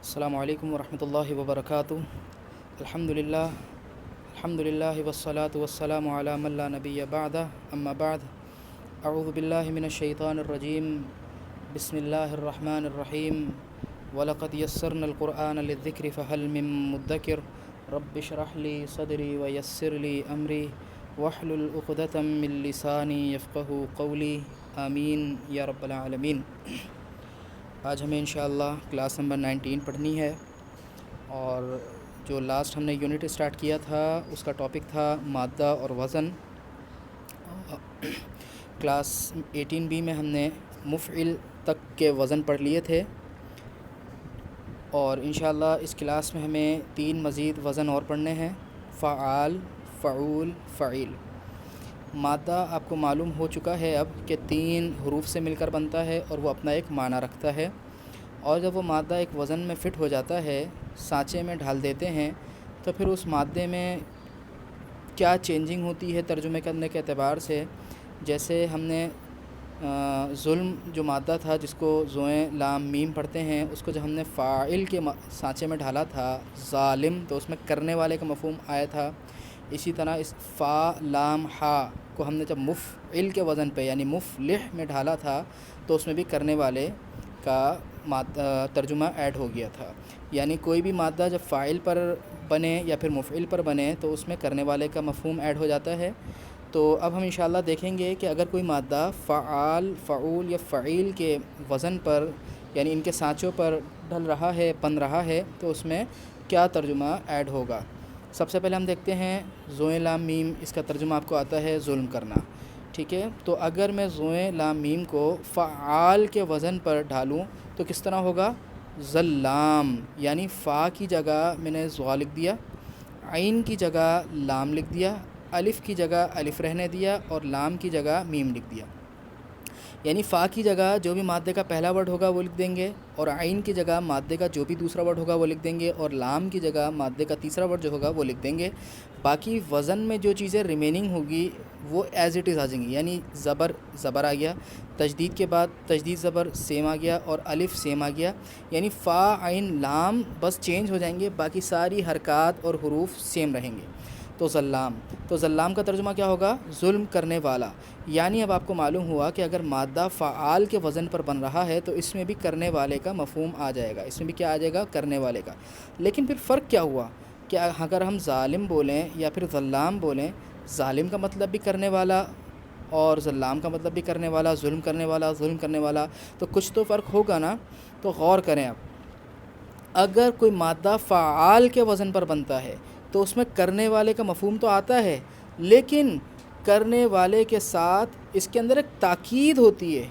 السلام علیکم ورحمۃ اللہ وبرکاتہ۔ الحمد للہ والصلاة والسلام علی من لا نبی بعدہ، اما بعد، اعوذ باللہ من الشیطان الرجیم، بسم اللہ الرحمن الرحیم، وَلَقَدْ يَسَّرْنَا الْقُرْآنَ لِلذِّكْرِ فَهَلْ مِن مُّدَّكِرٍ رَبِّ اشْرَحْ لِي صَدْرِي وَيَسِّرْ لِي أَمْرِي وَاحْلُلْ عُقْدَةً مِّن لِّسَانِي يَفْقَهُوا قَوْلِي، آمین یا رب العالمین۔ آج ہمیں انشاءاللہ کلاس نمبر 19 پڑھنی ہے، اور جو لاسٹ ہم نے یونٹ اسٹارٹ کیا تھا اس کا ٹاپک تھا مادہ اور وزن۔ کلاس 18B میں ہم نے مفعل تک کے وزن پڑھ لیے تھے، اور انشاءاللہ اس کلاس میں ہمیں 3 مزید وزن اور پڑھنے ہیں: فعال، فعول، فعیل۔ مادہ آپ کو معلوم ہو چکا ہے اب کہ 3 حروف سے مل کر بنتا ہے اور وہ اپنا ایک معنی رکھتا ہے، اور جب وہ مادہ ایک وزن میں فٹ ہو جاتا ہے، سانچے میں ڈھال دیتے ہیں، تو پھر اس مادے میں کیا چینجنگ ہوتی ہے ترجمے کرنے کے اعتبار سے۔ جیسے ہم نے ظلم جو مادہ تھا جس کو زوئیں لام میم پڑھتے ہیں، اس کو جب ہم نے فاعل کے سانچے میں ڈھالا تھا ظالم، تو اس میں کرنے والے کا مفہوم آیا تھا۔ اسی طرح اس فا لام ہا کو ہم نے جب مفعل کے وزن پہ یعنی مفلح میں ڈھالا تھا، تو اس میں بھی کرنے والے کا ترجمہ ایڈ ہو گیا تھا۔ یعنی کوئی بھی مادہ جب فاعل پر بنے یا پھر مفعل پر بنے تو اس میں کرنے والے کا مفہوم ایڈ ہو جاتا ہے۔ تو اب ہم انشاءاللہ دیکھیں گے کہ اگر کوئی مادہ فعال، فعول یا فعیل کے وزن پر یعنی ان کے سانچوں پر ڈھل رہا ہے، بن رہا ہے، تو اس میں کیا ترجمہ ایڈ ہوگا۔ سب سے پہلے ہم دیکھتے ہیں زوئیں لام میم، اس کا ترجمہ آپ کو آتا ہے ظلم کرنا، ٹھیک ہے۔ تو اگر میں زوئیں لام میم کو فعال کے وزن پر ڈھالوں تو کس طرح ہوگا؟ ظلام، یعنی فا کی جگہ میں نے زوا لکھ دیا، عین کی جگہ لام لکھ دیا، الف کی جگہ الف رہنے دیا، اور لام کی جگہ میم لکھ دیا۔ یعنی فا کی جگہ جو بھی مادے کا پہلا ورڈ ہوگا وہ لکھ دیں گے، اور عین کی جگہ مادے کا جو بھی دوسرا ورڈ ہوگا وہ لکھ دیں گے، اور لام کی جگہ مادے کا تیسرا ورڈ جو ہوگا وہ لکھ دیں گے۔ باقی وزن میں جو چیزیں ریمیننگ ہوگی وہ ایز اٹ از آ جائیں گی، یعنی زبر آ گیا، تجدید کے بعد تجدید زبر سیم آ گیا، اور الف سیم آ گیا، یعنی فا عین لام بس چینج ہو جائیں گے، باقی ساری حرکات اور حروف سیم رہیں گے۔ تو ظلام کا ترجمہ کیا ہوگا؟ ظلم کرنے والا۔ یعنی اب آپ کو معلوم ہوا کہ اگر مادہ فعال کے وزن پر بن رہا ہے تو اس میں بھی کرنے والے کا مفہوم آ جائے گا، اس میں بھی کیا آ جائے گا؟ کرنے والے کا۔ لیکن پھر فرق کیا ہوا کہ اگر ہم ظالم بولیں یا پھر ظلام بولیں، ظالم کا مطلب بھی کرنے والا اور ظلام کا مطلب بھی کرنے والا، ظلم کرنے والا، ظلم کرنے والا، تو کچھ تو فرق ہوگا نا۔ تو غور کریں، اب اگر کوئی مادہ فعال کے وزن پر بنتا ہے تو اس میں کرنے والے کا مفہوم تو آتا ہے، لیکن کرنے والے کے ساتھ اس کے اندر ایک تاکید ہوتی ہے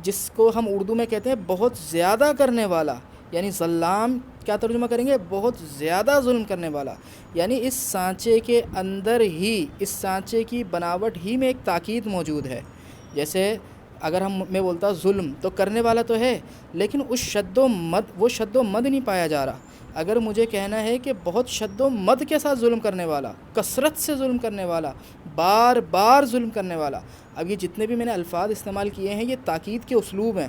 جس کو ہم اردو میں کہتے ہیں بہت زیادہ کرنے والا۔ یعنی ظلام کیا ترجمہ کریں گے؟ بہت زیادہ ظلم کرنے والا۔ یعنی اس سانچے کے اندر ہی، اس سانچے کی بناوٹ ہی میں ایک تاکید موجود ہے۔ جیسے اگر میں بولتا ظلم تو کرنے والا تو ہے، لیکن اس وہ شد و مد نہیں پایا جا رہا۔ اگر مجھے کہنا ہے کہ بہت شد و مد کے ساتھ ظلم کرنے والا، کثرت سے ظلم کرنے والا، بار بار ظلم کرنے والا، اب یہ جتنے بھی میں نے الفاظ استعمال کیے ہیں یہ تاکید کے اسلوب ہیں،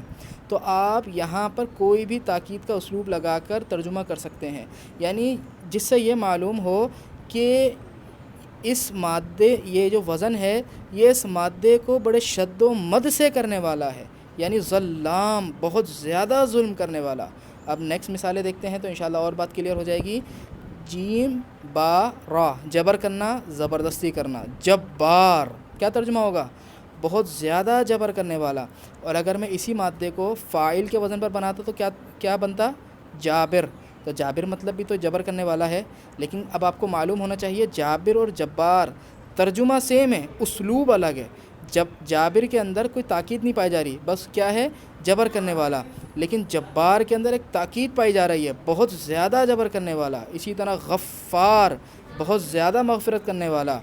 تو آپ یہاں پر کوئی بھی تاکید کا اسلوب لگا کر ترجمہ کر سکتے ہیں، یعنی جس سے یہ معلوم ہو کہ اس مادے، یہ جو وزن ہے یہ اس مادے کو بڑے شد و مد سے کرنے والا ہے، یعنی ظلام، بہت زیادہ ظلم کرنے والا۔ اب نیکسٹ مثالیں دیکھتے ہیں تو انشاءاللہ اور بات کلیئر ہو جائے گی۔ جیم با را، جبر کرنا، زبردستی کرنا، جبار کیا ترجمہ ہوگا؟ بہت زیادہ جبر کرنے والا۔ اور اگر میں اسی مادے کو فاعل کے وزن پر بناتا تو کیا بنتا؟ جابر۔ تو جابر مطلب بھی تو جبر کرنے والا ہے، لیکن اب آپ کو معلوم ہونا چاہیے جابر اور جبار ترجمہ سیم ہے، اسلوب الگ ہے۔ جب جابر کے اندر کوئی تاکید نہیں پائی جا رہی، بس کیا ہے؟ جبر کرنے والا، لیکن جبار کے اندر ایک تاکید پائی جا رہی ہے، بہت زیادہ جبر کرنے والا۔ اسی طرح غفار، بہت زیادہ مغفرت کرنے والا۔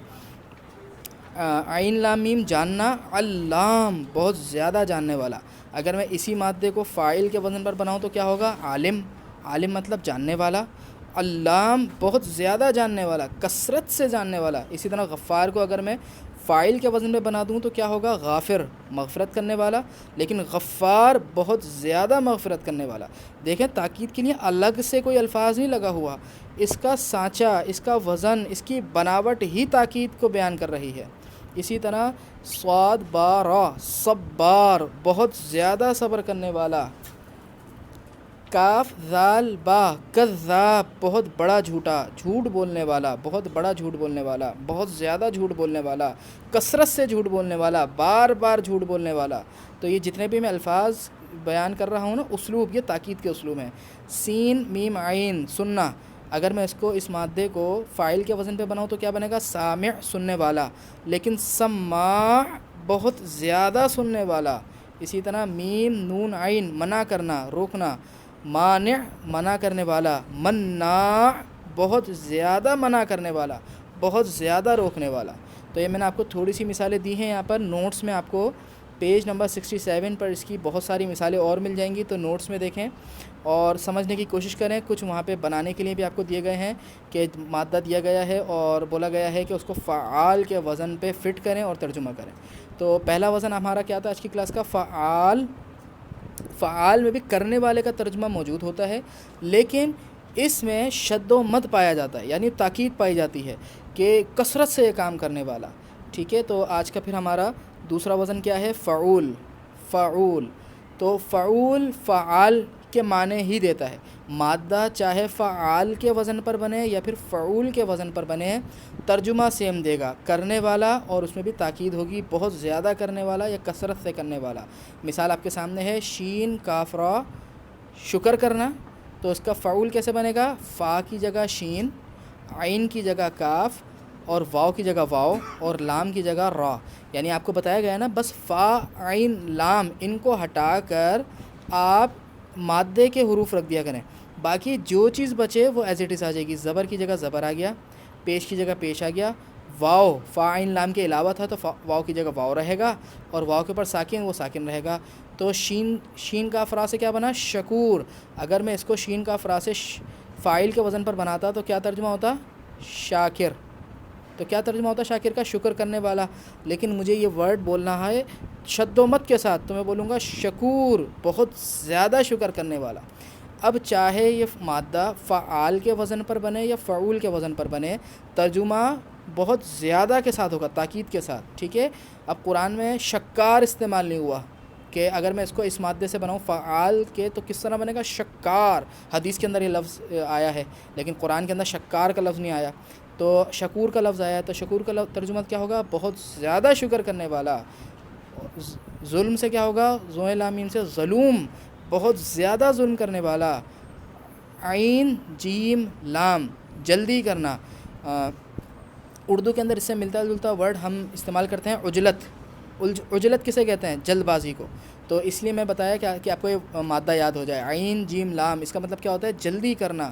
عین لام میم جاننا، علام بہت زیادہ جاننے والا۔ اگر میں اسی مادے کو فاعل کے وزن پر بناؤں تو کیا ہوگا؟ عالم، عالم مطلب جاننے والا، علام بہت زیادہ جاننے والا، کثرت سے جاننے والا۔ اسی طرح غفار کو اگر میں فاعل کے وزن پہ بنا دوں تو کیا ہوگا؟ غافر، مغفرت کرنے والا، لیکن غفار بہت زیادہ مغفرت کرنے والا۔ دیکھیں تاکید کے لیے الگ سے کوئی الفاظ نہیں لگا ہوا، اس کا سانچہ، اس کا وزن، اس کی بناوٹ ہی تاکید کو بیان کر رہی ہے۔ اسی طرح صاد با را، صبار، بہت زیادہ صبر کرنے والا۔ کاف ذال با، کذاب، بہت بڑا جھوٹا، جھوٹ بولنے والا، بہت بڑا جھوٹ بولنے والا، بہت زیادہ جھوٹ بولنے والا، کثرت سے جھوٹ بولنے والا، بار بار جھوٹ بولنے والا۔ تو یہ جتنے بھی میں الفاظ بیان کر رہا ہوں نا، اسلوب یہ تاکید کے اسلوب ہیں۔ سین میم عین، سننا، اگر میں اس کو اس مادے کو فاعل کے وزن پہ بناؤں تو کیا بنے گا؟ سامع، سننے والا، لیکن سماع، بہت زیادہ سننے والا۔ اسی طرح میم نون عین، منع کرنا، روکنا، مانع، منع کرنے والا، مناع، بہت زیادہ منع کرنے والا، بہت زیادہ روکنے والا۔ تو یہ میں نے آپ کو تھوڑی سی مثالیں دی ہیں، یہاں پر نوٹس میں آپ کو پیج نمبر 67 پر اس کی بہت ساری مثالیں اور مل جائیں گی، تو نوٹس میں دیکھیں اور سمجھنے کی کوشش کریں۔ کچھ وہاں پہ بنانے کے لیے بھی آپ کو دیے گئے ہیں کہ مادہ دیا گیا ہے اور بولا گیا ہے کہ اس کو فعال کے وزن پہ فٹ کریں اور ترجمہ کریں۔ تو پہلا وزن ہمارا کیا تھا آج کی کلاس کا؟ فعال۔ فعال میں بھی کرنے والے کا ترجمہ موجود ہوتا ہے، لیکن اس میں شد و مد پایا جاتا ہے، یعنی تاکید پائی جاتی ہے کہ کثرت سے یہ کام کرنے والا۔ ٹھیک ہے، تو آج کا پھر ہمارا دوسرا وزن کیا ہے؟ فعول۔ فعول، تو فعول فعال کے معنی ہی دیتا ہے۔ مادہ چاہے فعال کے وزن پر بنے یا پھر فعول کے وزن پر بنے، ترجمہ سیم دے گا، کرنے والا، اور اس میں بھی تاکید ہوگی، بہت زیادہ کرنے والا یا کثرت سے کرنے والا۔ مثال آپ کے سامنے ہے، شین کاف را، شکر کرنا، تو اس کا فعول کیسے بنے گا؟ فا کی جگہ شین، عین کی جگہ کاف، اور واو کی جگہ واو، اور لام کی جگہ را۔ یعنی آپ کو بتایا گیا ہے نا، بس فا عین لام ان کو ہٹا کر آپ مادے کے حروف رکھ دیا کریں، باقی جو چیز بچے وہ ایز اٹ از آ جائے گی۔ زبر کی جگہ زبر آ گیا، پیش کی جگہ پیش آ گیا، واو فا عین لام کے علاوہ تھا تو واو کی جگہ واو رہے گا، اور واو کے اوپر ساکن وہ ساکن رہے گا۔ تو شین کا فرا سے کیا بنا؟ شکور۔ اگر میں اس کو شین کا فرا سے فاعل کے وزن پر بناتا تو کیا ترجمہ ہوتا؟ شاکر۔ تو کیا ترجمہ ہوتا شاکر کا؟ شکر کرنے والا۔ لیکن مجھے یہ ورڈ بولنا ہے شد و مد کے ساتھ، تو میں بولوں گا شکور، بہت زیادہ شکر کرنے والا۔ اب چاہے یہ مادہ فعال کے وزن پر بنے یا فعول کے وزن پر بنے، ترجمہ بہت زیادہ کے ساتھ ہوگا، تاکید کے ساتھ۔ ٹھیک ہے، اب قرآن میں شکار استعمال نہیں ہوا کہ اگر میں اس کو اس مادے سے بناؤں فعال کے تو کس طرح بنے گا؟ شکار۔ حدیث کے اندر یہ لفظ آیا ہے، لیکن قرآن کے اندر شکار کا لفظ نہیں آیا، تو شکور کا لفظ آیا ہے، تو شکور کا ترجمہ کیا ہوگا؟ بہت زیادہ شکر کرنے والا۔ ظلم سے کیا ہوگا؟ زوئے لامیم سے ظلوم، بہت زیادہ ظلم کرنے والا۔ عین جیم لام، جلدی کرنا۔ اردو کے اندر اس سے ملتا جلتا ورڈ ہم استعمال کرتے ہیں عجلت۔ عجلت کسے کہتے ہیں؟ جلد بازی کو۔ تو اس لیے میں بتایا کہ آپ کو یہ مادہ یاد ہو جائے، عین جیم لام، اس کا مطلب کیا ہوتا ہے؟ جلدی کرنا۔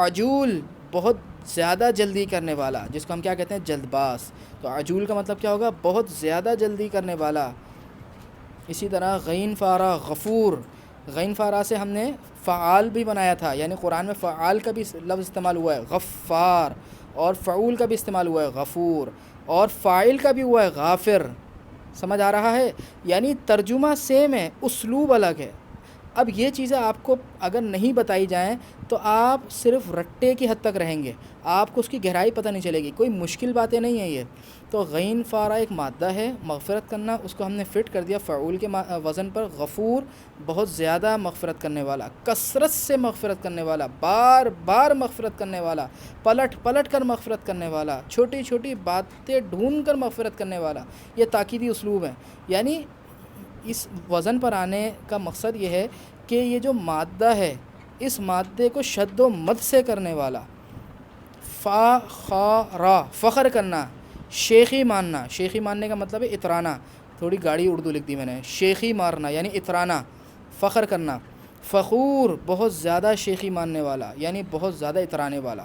عجول، بہت زیادہ جلدی کرنے والا، جس کو ہم کیا کہتے ہیں؟ جلد باز۔ تو عجول کا مطلب کیا ہوگا؟ بہت زیادہ جلدی کرنے والا۔ اسی طرح غین فارا، غفور۔ غین فارا سے ہم نے فعال بھی بنایا تھا، یعنی قرآن میں فعال کا بھی لفظ استعمال ہوا ہے، غفار، اور فعول کا بھی استعمال ہوا ہے، غفور، اور فاعل کا بھی ہوا ہے، غافر۔ سمجھ آ رہا ہے؟ یعنی ترجمہ سیم ہے، اسلوب الگ ہے۔ اب یہ چیزیں آپ کو اگر نہیں بتائی جائیں تو آپ صرف رٹے کی حد تک رہیں گے، آپ کو اس کی گہرائی پتہ نہیں چلے گی، کوئی مشکل باتیں نہیں ہیں یہ۔ تو غین فارا ایک مادہ ہے، مغفرت کرنا، اس کو ہم نے فٹ کر دیا فعول کے وزن پر۔ غفور، بہت زیادہ مغفرت کرنے والا، کثرت سے مغفرت کرنے والا، بار بار مغفرت کرنے والا، پلٹ پلٹ کر مغفرت کرنے والا، چھوٹی چھوٹی باتیں ڈھونڈ کر مغفرت کرنے والا۔ یہ تاکیدی اسلوب ہے، یعنی اس وزن پر آنے کا مقصد یہ ہے کہ یہ جو مادہ ہے، اس مادے کو شد و مد سے کرنے والا۔ فا خا را، فخر کرنا، شیخی ماننا۔ شیخی ماننے کا مطلب ہے اترانا، تھوڑی گاڑی اردو لکھ دی میں نے، شیخی مارنا یعنی اترانا، فخر کرنا۔ فخور، بہت زیادہ شیخی ماننے والا، یعنی بہت زیادہ اترانے والا۔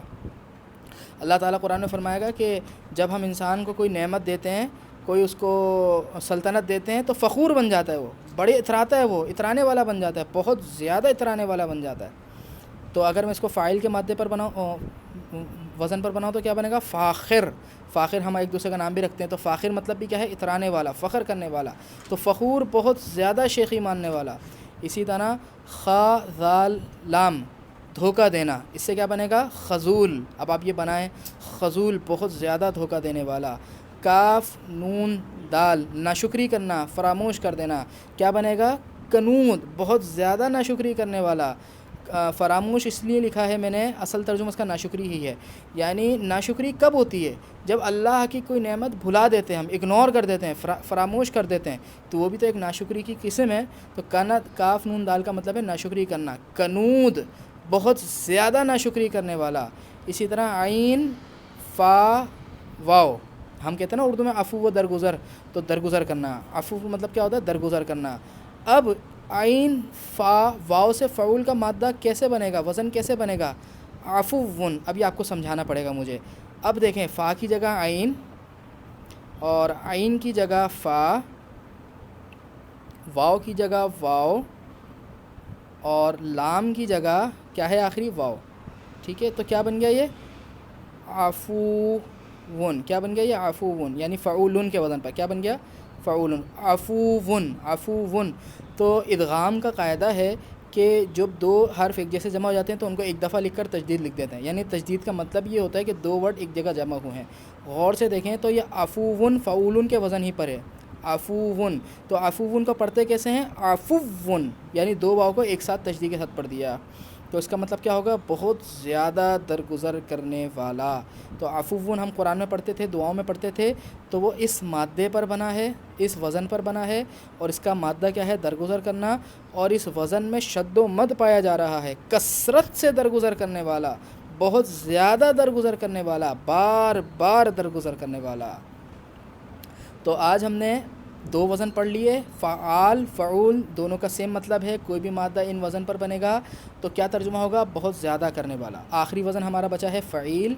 اللہ تعالیٰ قرآن میں فرمائے گا کہ جب ہم انسان کو کوئی نعمت دیتے ہیں، کوئی اس کو سلطنت دیتے ہیں تو فخور بن جاتا ہے، وہ بڑے اتراتا ہے، وہ اترانے والا بن جاتا ہے، بہت زیادہ اترانے والا بن جاتا ہے۔ تو اگر میں اس کو فاعل کے مادے پر بناؤں، وزن پر بناؤ تو کیا بنے گا؟ فاخر. فاخر ہم ایک دوسرے کا نام بھی رکھتے ہیں، تو فاخر مطلب بھی کیا ہے؟ اترانے والا، فخر کرنے والا. تو فخور بہت زیادہ شیخی ماننے والا. اسی طرح خا ذال لام دھوکہ دینا، اس سے کیا بنے گا؟ خذول. اب آپ یہ بنائیں، خذول بہت زیادہ دھوکہ دینے والا. کاف نون دال ناشکری کرنا، فراموش کر دینا، کیا بنے گا؟ کنود بہت زیادہ ناشکری کرنے والا. فراموش اس لیے لکھا ہے میں نے، اصل ترجمہ اس کا ناشکری ہی ہے. یعنی ناشکری کب ہوتی ہے؟ جب اللہ کی کوئی نعمت بھلا دیتے ہیں، ہم اگنور کر دیتے ہیں، فراموش کر دیتے ہیں، تو وہ بھی تو ایک ناشکری کی قسم ہے. تو کنت کاف نون دال کا مطلب ہے ناشکری کرنا. کنود بہت زیادہ ناشکری کرنے والا. اسی طرح عین فا واو، ہم کہتے ہیں نا اردو میں عفو و درگزر، تو درگزر کرنا. عفو مطلب کیا ہوتا ہے؟ درگزر کرنا. اب عین فا واو سے فعول کا مادہ کیسے بنے گا؟ وزن کیسے بنے گا؟ عفوون. اب یہ آپ کو سمجھانا پڑے گا مجھے. اب دیکھیں، فا کی جگہ عین، اور عین کی جگہ فا، واو کی جگہ واو، اور لام کی جگہ کیا ہے آخری؟ واو. ٹھیک ہے، تو کیا بن گیا یہ؟ عفوون. کیا بن گیا یہ؟ عفوون. یعنی فعولن کے وزن پر کیا بن گیا؟ فعولن. عفوون عفوون. تو ادغام کا قاعدہ ہے کہ جب دو حرف ایک جیسے جمع ہو جاتے ہیں تو ان کو ایک دفعہ لکھ کر تجدید لکھ دیتے ہیں. یعنی تجدید کا مطلب یہ ہوتا ہے کہ دو ورڈ ایک جگہ جمع ہوئے ہیں. غور سے دیکھیں تو یہ عفوون فعولن کے وزن ہی پر ہے. عفوون. تو عفوون کو پڑھتے کیسے ہیں؟ عفوون. یعنی دو واؤ کو ایک ساتھ تشدید کے ساتھ پڑھ دیا. تو اس کا مطلب کیا ہوگا؟ بہت زیادہ درگزر کرنے والا. تو عفوون ہم قرآن میں پڑھتے تھے، دعاؤں میں پڑھتے تھے، تو وہ اس مادے پر بنا ہے، اس وزن پر بنا ہے، اور اس کا مادہ کیا ہے؟ درگزر کرنا. اور اس وزن میں شد و مد پایا جا رہا ہے. کثرت سے درگزر کرنے والا، بہت زیادہ درگزر کرنے والا، بار بار درگزر کرنے والا. تو آج ہم نے دو وزن پڑھ لیے، فعال فعول دونوں کا سیم مطلب ہے. کوئی بھی مادہ ان وزن پر بنے گا تو کیا ترجمہ ہوگا؟ بہت زیادہ کرنے والا. آخری وزن ہمارا بچا ہے فعیل.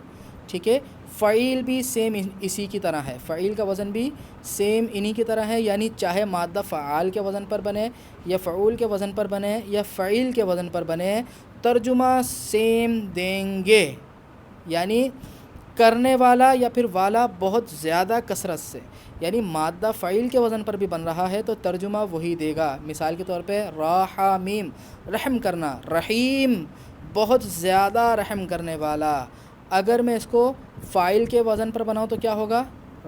ٹھیک ہے، فعیل بھی سیم اسی کی طرح ہے. فعیل کا وزن بھی سیم انہی کی طرح ہے. یعنی چاہے مادہ فعال کے وزن پر بنے، یا فعول کے وزن پر بنے، یا فعیل کے وزن پر بنے، ترجمہ سیم دیں گے. یعنی کرنے والا یا پھر والا بہت زیادہ کثرت سے. یعنی مادہ فعیل کے وزن پر بھی بن رہا ہے تو ترجمہ وہی دے گا. مثال کے طور پہ راحمیم رحم کرنا، رحیم بہت زیادہ رحم کرنے والا. اگر میں اس کو فاعل کے وزن پر بناؤں تو کیا ہوگا؟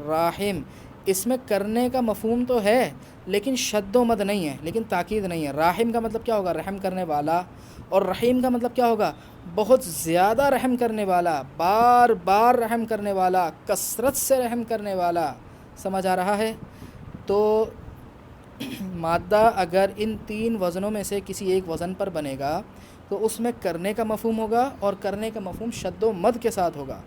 راحم. اس میں کرنے کا مفہوم تو ہے لیکن شد و مد نہیں ہے، لیکن تاکید نہیں ہے. راحم کا مطلب کیا ہوگا؟ رحم کرنے والا. اور رحیم کا مطلب کیا ہوگا؟ بہت زیادہ رحم کرنے والا، بار بار رحم کرنے والا، کثرت سے رحم کرنے والا. سمجھ آ رہا ہے؟ تو مادہ اگر ان تین وزنوں میں سے کسی ایک وزن پر بنے گا تو اس میں کرنے کا مفہوم ہوگا، اور کرنے کا مفہوم شد و مد کے ساتھ ہوگا.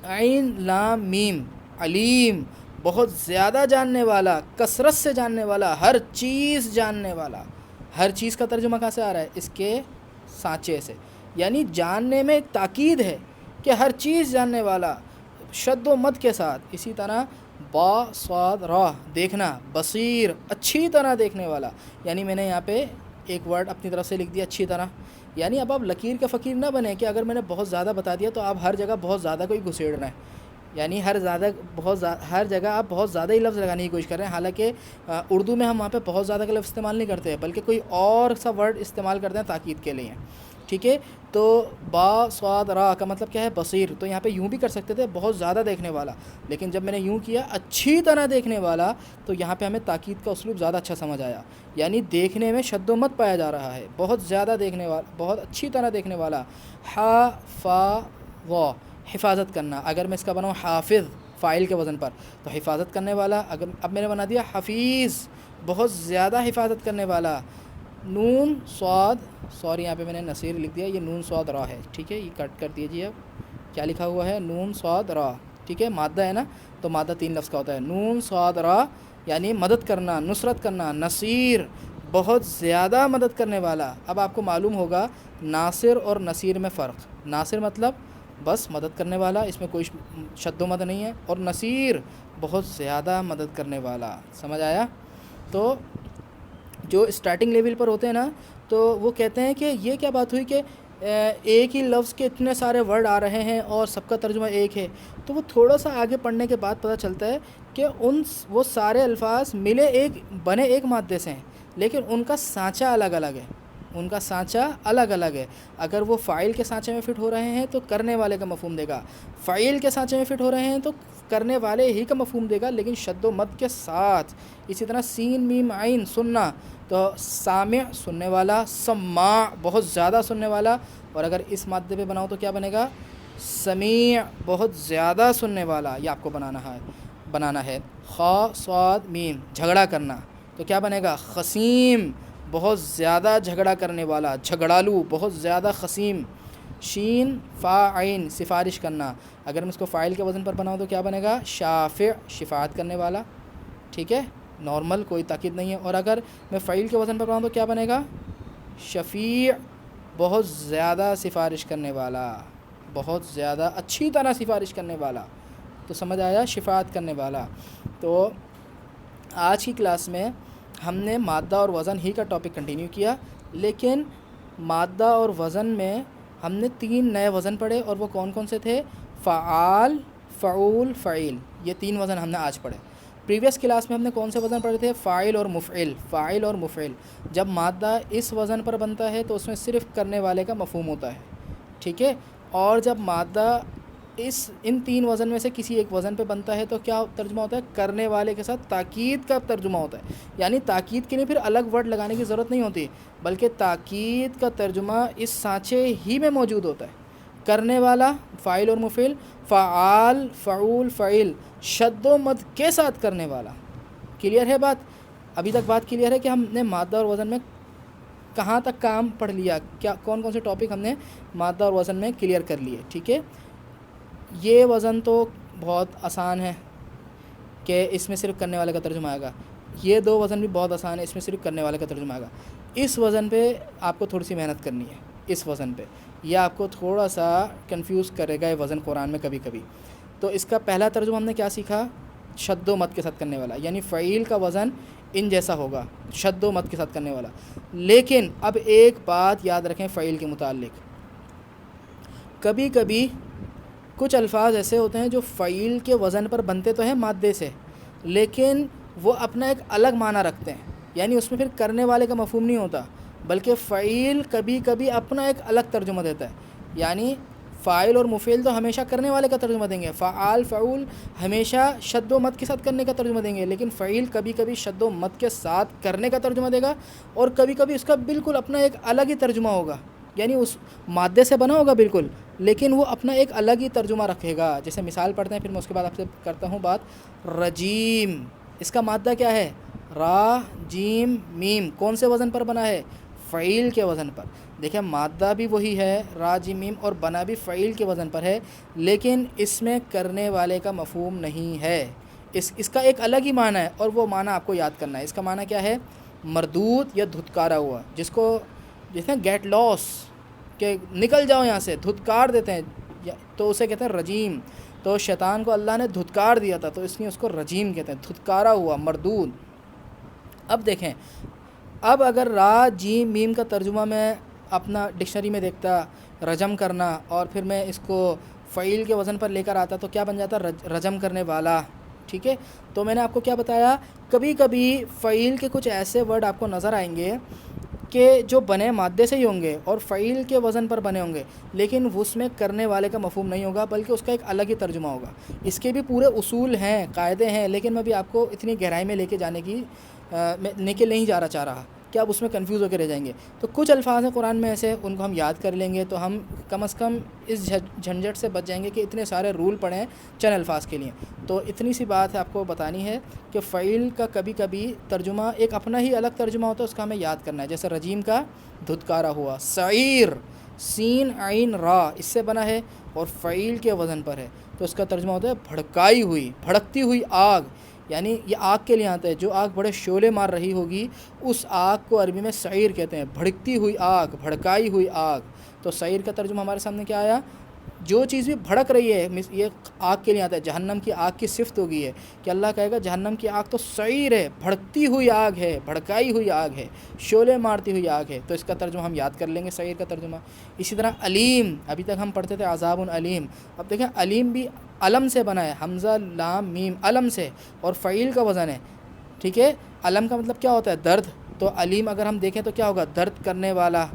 عین لام میم علیم بہت زیادہ جاننے والا، کثرت سے جاننے والا، ہر چیز جاننے والا. ہر چیز کا ترجمہ کہاں سے آ رہا ہے؟ اس کے سانچے سے. یعنی جاننے میں ایک تاکید ہے کہ ہر چیز جاننے والا، شد و مد کے ساتھ. اسی طرح با صاد را دیکھنا، بصیر اچھی طرح دیکھنے والا. یعنی میں نے یہاں پہ ایک ورڈ اپنی طرف سے لکھ دیا اچھی طرح. یعنی اب آپ لکیر کا فقیر نہ بنیں کہ اگر میں نے بہت زیادہ بتا دیا تو آپ ہر جگہ بہت زیادہ کوئی گھسیڑ رہے ہیں. یعنی ہر جگہ آپ بہت زیادہ ہی لفظ لگانے کی کوشش کر رہے ہیں. حالانکہ اردو میں ہم وہاں پہ بہت زیادہ کا لفظ استعمال نہیں کرتے بلکہ کوئی اور سا ورڈ استعمال کرتے ہیں تاکید کے لیے. ٹھیک ہے، تو با صاد را کا مطلب کیا ہے؟ بصیر. تو یہاں پہ یوں بھی کر سکتے تھے بہت زیادہ دیکھنے والا، لیکن جب میں نے یوں کیا اچھی طرح دیکھنے والا تو یہاں پہ ہمیں تاکید کا اسلوب زیادہ اچھا سمجھ آیا. یعنی دیکھنے میں شد و مد پایا جا رہا ہے، بہت زیادہ دیکھنے والا، بہت اچھی طرح دیکھنے والا. ہا فا و حفاظت کرنا. اگر میں اس کا بناؤں حافظ فاعل کے وزن پر تو حفاظت کرنے والا. اگر اب میں نے بنا دیا حفیظ بہت زیادہ حفاظت کرنے والا. نون صاد، سوری یہاں پہ میں نے نصیر لکھ دیا، یہ نون صاد را ہے. ٹھیک ہے، یہ کٹ کر دیجیے. اب کیا لکھا ہوا ہے؟ نون صاد را. ٹھیک ہے، مادہ ہے نا، تو مادہ تین لفظ کا ہوتا ہے. نون صاد را یعنی مدد کرنا، نصرت کرنا. نصیر بہت زیادہ مدد کرنے والا. اب آپ کو معلوم ہوگا ناصر اور نصیر میں فرق. ناصر مطلب بس مدد کرنے والا، اس میں کوئی شد و مد نہیں ہے، اور نصیر بہت زیادہ مدد کرنے والا. سمجھ آیا؟ تو جو اسٹارٹنگ لیول پر ہوتے ہیں نا تو وہ کہتے ہیں کہ یہ کیا بات ہوئی کہ ایک ہی لفظ کے اتنے سارے ورڈ آ رہے ہیں اور سب کا ترجمہ ایک ہے. تو وہ تھوڑا سا آگے پڑھنے کے بعد پتہ چلتا ہے کہ وہ سارے الفاظ ملے بنے ایک مادے سے ہیں، لیکن ان کا سانچہ الگ الگ ہے. ان کا سانچہ الگ الگ ہے. اگر وہ فاعل کے سانچے میں فٹ ہو رہے ہیں تو کرنے والے کا مفہوم دے گا، فاعل کے سانچے میں فٹ ہو رہے ہیں تو کرنے والے ہی کا مفہوم دے گا، لیکن شد و مد کے ساتھ. اسی طرح سین میم عین سننا، تو سامع سننے والا، سماع بہت زیادہ سننے والا، اور اگر اس مادے پہ بناؤ تو کیا بنے گا؟ سمیع بہت زیادہ سننے والا. یہ آپ کو بنانا ہے. خا صاد میم جھگڑا کرنا، تو کیا بنے گا؟ خصیم بہت زیادہ جھگڑا کرنے والا، جھگڑالو بہت زیادہ خصیم. شین فا عین سفارش کرنا، اگر میں اس کو فاعل کے وزن پر بناؤں تو کیا بنے گا؟ شافع شفاعت کرنے والا. ٹھیک ہے، نارمل کوئی تاکید نہیں ہے. اور اگر میں فعیل کے وزن پر بناؤں تو کیا بنے گا؟ شفیع بہت زیادہ سفارش کرنے والا، بہت زیادہ اچھی طرح سفارش کرنے والا. تو سمجھ آیا؟ شفاعت کرنے والا. تو آج کی کلاس میں ہم نے مادہ اور وزن ہی کا ٹاپک کنٹینیو کیا، لیکن مادہ اور وزن میں ہم نے 3 نئے وزن پڑھے، اور وہ کون کون سے تھے؟ فعال، فعول، فعیل. یہ 3 وزن ہم نے آج پڑھے. پریویس کلاس میں ہم نے کون سے وزن پڑھے تھے؟ فاعل اور مفعل. فاعل اور مفعل جب مادہ اس وزن پر بنتا ہے تو اس میں صرف کرنے والے کا مفہوم ہوتا ہے. ٹھیک ہے، اور جب مادہ ان 3 وزن میں سے کسی ایک وزن پہ بنتا ہے تو کیا ترجمہ ہوتا ہے؟ کرنے والے کے ساتھ تاکید کا ترجمہ ہوتا ہے. یعنی تاکید کے لیے پھر الگ ورڈ لگانے کی ضرورت نہیں ہوتی، بلکہ تاکید کا ترجمہ اس سانچے ہی میں موجود ہوتا ہے. کرنے والا فاعل اور مفعل، فعال، فعول، فعیل، شد و مد کے ساتھ کرنے والا. کلیئر ہے بات؟ ابھی تک بات کلیئر ہے کہ ہم نے مادہ اور وزن میں کہاں تک کام پڑھ لیا، کیا کون کون سے ٹاپک ہم نے مادہ اور وزن میں کلیئر کر لیے. ٹھیک ہے، یہ وزن تو بہت آسان ہے کہ اس میں صرف کرنے والے کا ترجمہ آئے گا. یہ 2 وزن بھی بہت آسان ہے، اس میں صرف کرنے والے کا ترجمہ آئے گا. اس وزن پہ آپ کو تھوڑی سی محنت کرنی ہے. اس وزن پہ یہ آپ کو تھوڑا سا کنفیوز کرے گا یہ وزن قرآن میں کبھی کبھی. تو اس کا پہلا ترجمہ ہم نے کیا سیکھا؟ شد و مد کے ساتھ کرنے والا، یعنی فعیل کا وزن ان جیسا ہوگا، شد و مد کے ساتھ کرنے والا. لیکن اب ایک بات یاد رکھیں فعیل کے متعلق، کبھی کبھی کچھ الفاظ ایسے ہوتے ہیں جو فعیل کے وزن پر بنتے تو ہیں مادے سے، لیکن وہ اپنا ایک الگ معنی رکھتے ہیں. یعنی اس میں پھر کرنے والے کا مفہوم نہیں ہوتا، بلکہ فعیل کبھی کبھی اپنا ایک الگ ترجمہ دیتا ہے. یعنی فاعل اور مفعول تو ہمیشہ کرنے والے کا ترجمہ دیں گے، فعال، فعول ہمیشہ شد و مد کے ساتھ کرنے کا ترجمہ دیں گے، لیکن فعیل کبھی کبھی شد و مد کے ساتھ کرنے کا ترجمہ دے گا، اور کبھی کبھی اس کا بالکل اپنا ایک الگ ہی ترجمہ ہوگا. یعنی اس مادے سے بنا ہوگا بالکل، لیکن وہ اپنا ایک الگ ہی ترجمہ رکھے گا. جیسے مثال پڑھتے ہیں، پھر میں اس کے بعد آپ سے کرتا ہوں بات. رجیم، اس کا مادہ کیا ہے؟ را، جیم، میم. کون سے وزن پر بنا ہے؟ فعیل کے وزن پر. دیکھیں مادہ بھی وہی ہے، را، جیم، میم، اور بنا بھی فعیل کے وزن پر ہے، لیکن اس میں کرنے والے کا مفہوم نہیں ہے. اس کا ایک الگ ہی معنی ہے، اور وہ معنی آپ کو یاد کرنا ہے. اس کا معنی کیا ہے؟ مردود یا دھتکارا ہوا، جس کو جیسے گیٹ لاس، کہ نکل جاؤ یہاں سے، دھتکار دیتے ہیں، تو اسے کہتے ہیں رجیم. تو شیطان کو اللہ نے دھتکار دیا تھا، تو اس لیے اس کو رجیم کہتے ہیں، دھتکارا ہوا، مردود. اب دیکھیں، اب اگر را، جیم، میم کا ترجمہ میں اپنا ڈکشنری میں دیکھتا رجم کرنا، اور پھر میں اس کو فعیل کے وزن پر لے کر آتا تو کیا بن جاتا؟ رجم کرنے والا. ٹھیک ہے، تو میں نے آپ کو کیا بتایا، کبھی کبھی فعیل کے کچھ ایسے ورڈ آپ کو نظر آئیں گے کہ جو بنے مادے سے ہی ہوں گے اور فعیل کے وزن پر بنے ہوں گے، لیکن اس میں کرنے والے کا مفہوم نہیں ہوگا، بلکہ اس کا ایک الگ ہی ترجمہ ہوگا. اس کے بھی پورے اصول ہیں، قاعدے ہیں، لیکن میں بھی آپ کو اتنی گہرائی میں لے کے جانے کی نہیں چاہ رہا کہ آپ اس میں کنفیوز ہو کے رہ جائیں گے. تو کچھ الفاظ ہیں قرآن میں ایسے، ان کو ہم یاد کر لیں گے تو ہم کم از کم اس جھنجھٹ سے بچ جائیں گے کہ اتنے سارے رول پڑھیں چند الفاظ کے لیے. تو اتنی سی بات ہے آپ کو بتانی ہے کہ فعیل کا کبھی کبھی ترجمہ ایک اپنا ہی الگ ترجمہ ہوتا ہے، اس کا ہمیں یاد کرنا ہے. جیسے رجیم کا دھتکارا ہوا، سعیر، سین عین را، اس سے بنا ہے اور فعیل کے وزن پر ہے، تو اس کا ترجمہ ہوتا ہے بھڑکائی ہوئی، بھڑکتی ہوئی آگ. یعنی یہ آگ کے لیے آتا ہے، جو آگ بڑے شعلے مار رہی ہوگی اس آگ کو عربی میں سعیر کہتے ہیں، بھڑکتی ہوئی آگ، بھڑکائی ہوئی آگ. تو سعیر کا ترجمہ ہمارے سامنے کیا آیا؟ جو چیز بھی بھڑک رہی ہے، یہ آگ کے لیے آتا ہے، جہنم کی آگ کی صفت ہوگی ہے کہ اللہ کہے گا جہنم کی آگ تو سعیر ہے، بھڑکتی ہوئی آگ ہے، بھڑکائی ہوئی آگ ہے، شعلے مارتی ہوئی آگ ہے. تو اس کا ترجمہ ہم یاد کر لیں گے، سعیر کا ترجمہ. اسی طرح علیم، ابھی تک ہم پڑھتے تھے عذاب علیم، اب دیکھیں علیم بھی علم سے بنا ہے، حمزہ لام میم، علم سے، اور فعیل کا وزن ہے. ٹھیک ہے، علم کا مطلب کیا ہوتا ہے؟ درد. تو علیم اگر ہم دیکھیں تو کیا ہوگا؟ درد کرنے والا.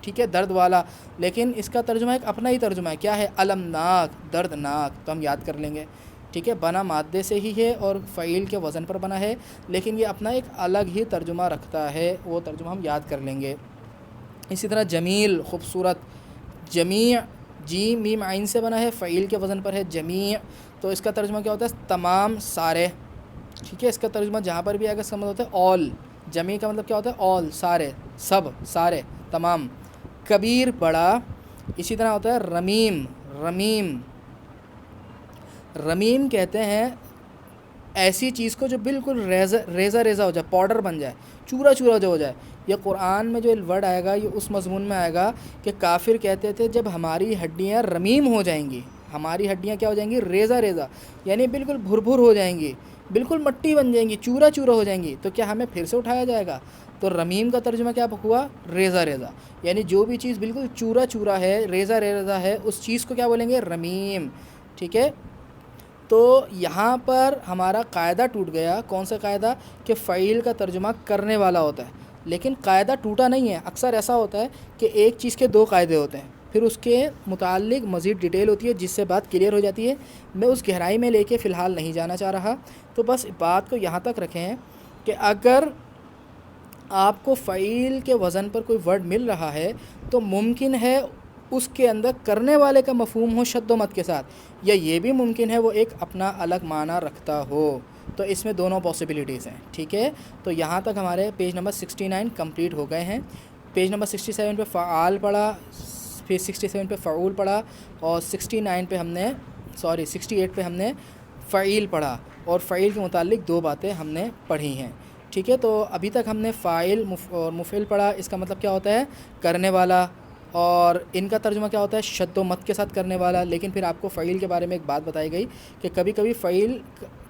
ٹھیک ہے، درد والا. لیکن اس کا ترجمہ ایک اپنا ہی ترجمہ ہے، کیا ہے؟ المناک، دردناک. تو ہم یاد کر لیں گے. ٹھیک ہے، بنا مادے سے ہی ہے اور فعیل کے وزن پر بنا ہے، لیکن یہ اپنا ایک الگ ہی ترجمہ رکھتا ہے، وہ ترجمہ ہم یاد کر لیں گے. اسی طرح جمیل، خوبصورت. جمیع، جیم میم عین سے بنا ہے، فعیل کے وزن پر ہے جمیع. تو اس کا ترجمہ کیا ہوتا ہے؟ تمام، سارے. ٹھیک ہے، اس کا ترجمہ جہاں پر بھی آگے اس کا مطلب ہوتا ہے آل. جمیع کا مطلب کیا ہوتا ہے؟ آل، سارے، سب، سارے، تمام. کبیر، بڑا. اسی طرح ہوتا ہے رمیم. رمیم، رمیم کہتے ہیں ایسی چیز کو جو بالکل ریزہ ریزہ ہو جائے، پاؤڈر بن جائے، چورا چورا جو ہو جائے. یہ قرآن میں جو ورڈ آئے گا یہ اس مضمون میں آئے گا کہ کافر کہتے تھے جب ہماری ہڈیاں رمیم ہو جائیں گی، ہماری ہڈیاں کیا ہو جائیں گی؟ ریزہ ریزہ، یعنی بالکل بھر بھر ہو جائیں گی، بالکل مٹی بن جائیں گی، چورا چورا ہو جائیں گی، تو کیا ہمیں پھر سے اٹھایا جائے گا؟ تو رمیم کا ترجمہ کیا ہوا؟ ریزہ ریزہ. یعنی جو بھی چیز بالکل چورا چورا ہے، ریزہ ریزہ ہے، اس چیز کو کیا بولیں گے؟ رمیم. ٹھیک ہے، تو یہاں پر ہمارا قاعدہ ٹوٹ گیا. کون سا قاعدہ؟ کہ فعیل کا ترجمہ کرنے والا ہوتا ہے. لیکن قاعدہ ٹوٹا نہیں ہے. اکثر ایسا ہوتا ہے کہ ایک چیز کے دو قاعدے ہوتے ہیں، پھر اس کے متعلق مزید ڈیٹیل ہوتی ہے جس سے بات کلیئر ہو جاتی ہے. میں اس گہرائی میں لے کے فی الحال نہیں جانا چاہ رہا، تو بس بات کو یہاں تک رکھیں کہ اگر آپ کو فعیل کے وزن پر کوئی ورڈ مل رہا ہے تو ممکن ہے اس کے اندر کرنے والے کا مفہوم ہو شد و مد کے ساتھ، یا یہ بھی ممکن ہے وہ ایک اپنا الگ معنی رکھتا ہو. تو اس میں دونوں پاسبلٹیز ہیں. ٹھیک ہے، تو یہاں تک ہمارے پیج نمبر 69 کمپلیٹ ہو گئے ہیں. پیج نمبر 67 پہ فعال پڑھا، پھر 67 پہ فعول پڑھا، اور 69 پہ ہم نے 68 پہ ہم نے فعیل پڑھا، اور فعیل کے متعلق دو باتیں ہم نے پڑھی ہیں. ٹھیک ہے، تو ابھی تک ہم نے فاعل اور مفعول پڑھا. اس کا مطلب کیا ہوتا ہے؟ کرنے والا. اور ان کا ترجمہ کیا ہوتا ہے؟ شد و مد کے ساتھ کرنے والا. لیکن پھر آپ کو فعیل کے بارے میں ایک بات بتائی گئی کہ کبھی کبھی فعیل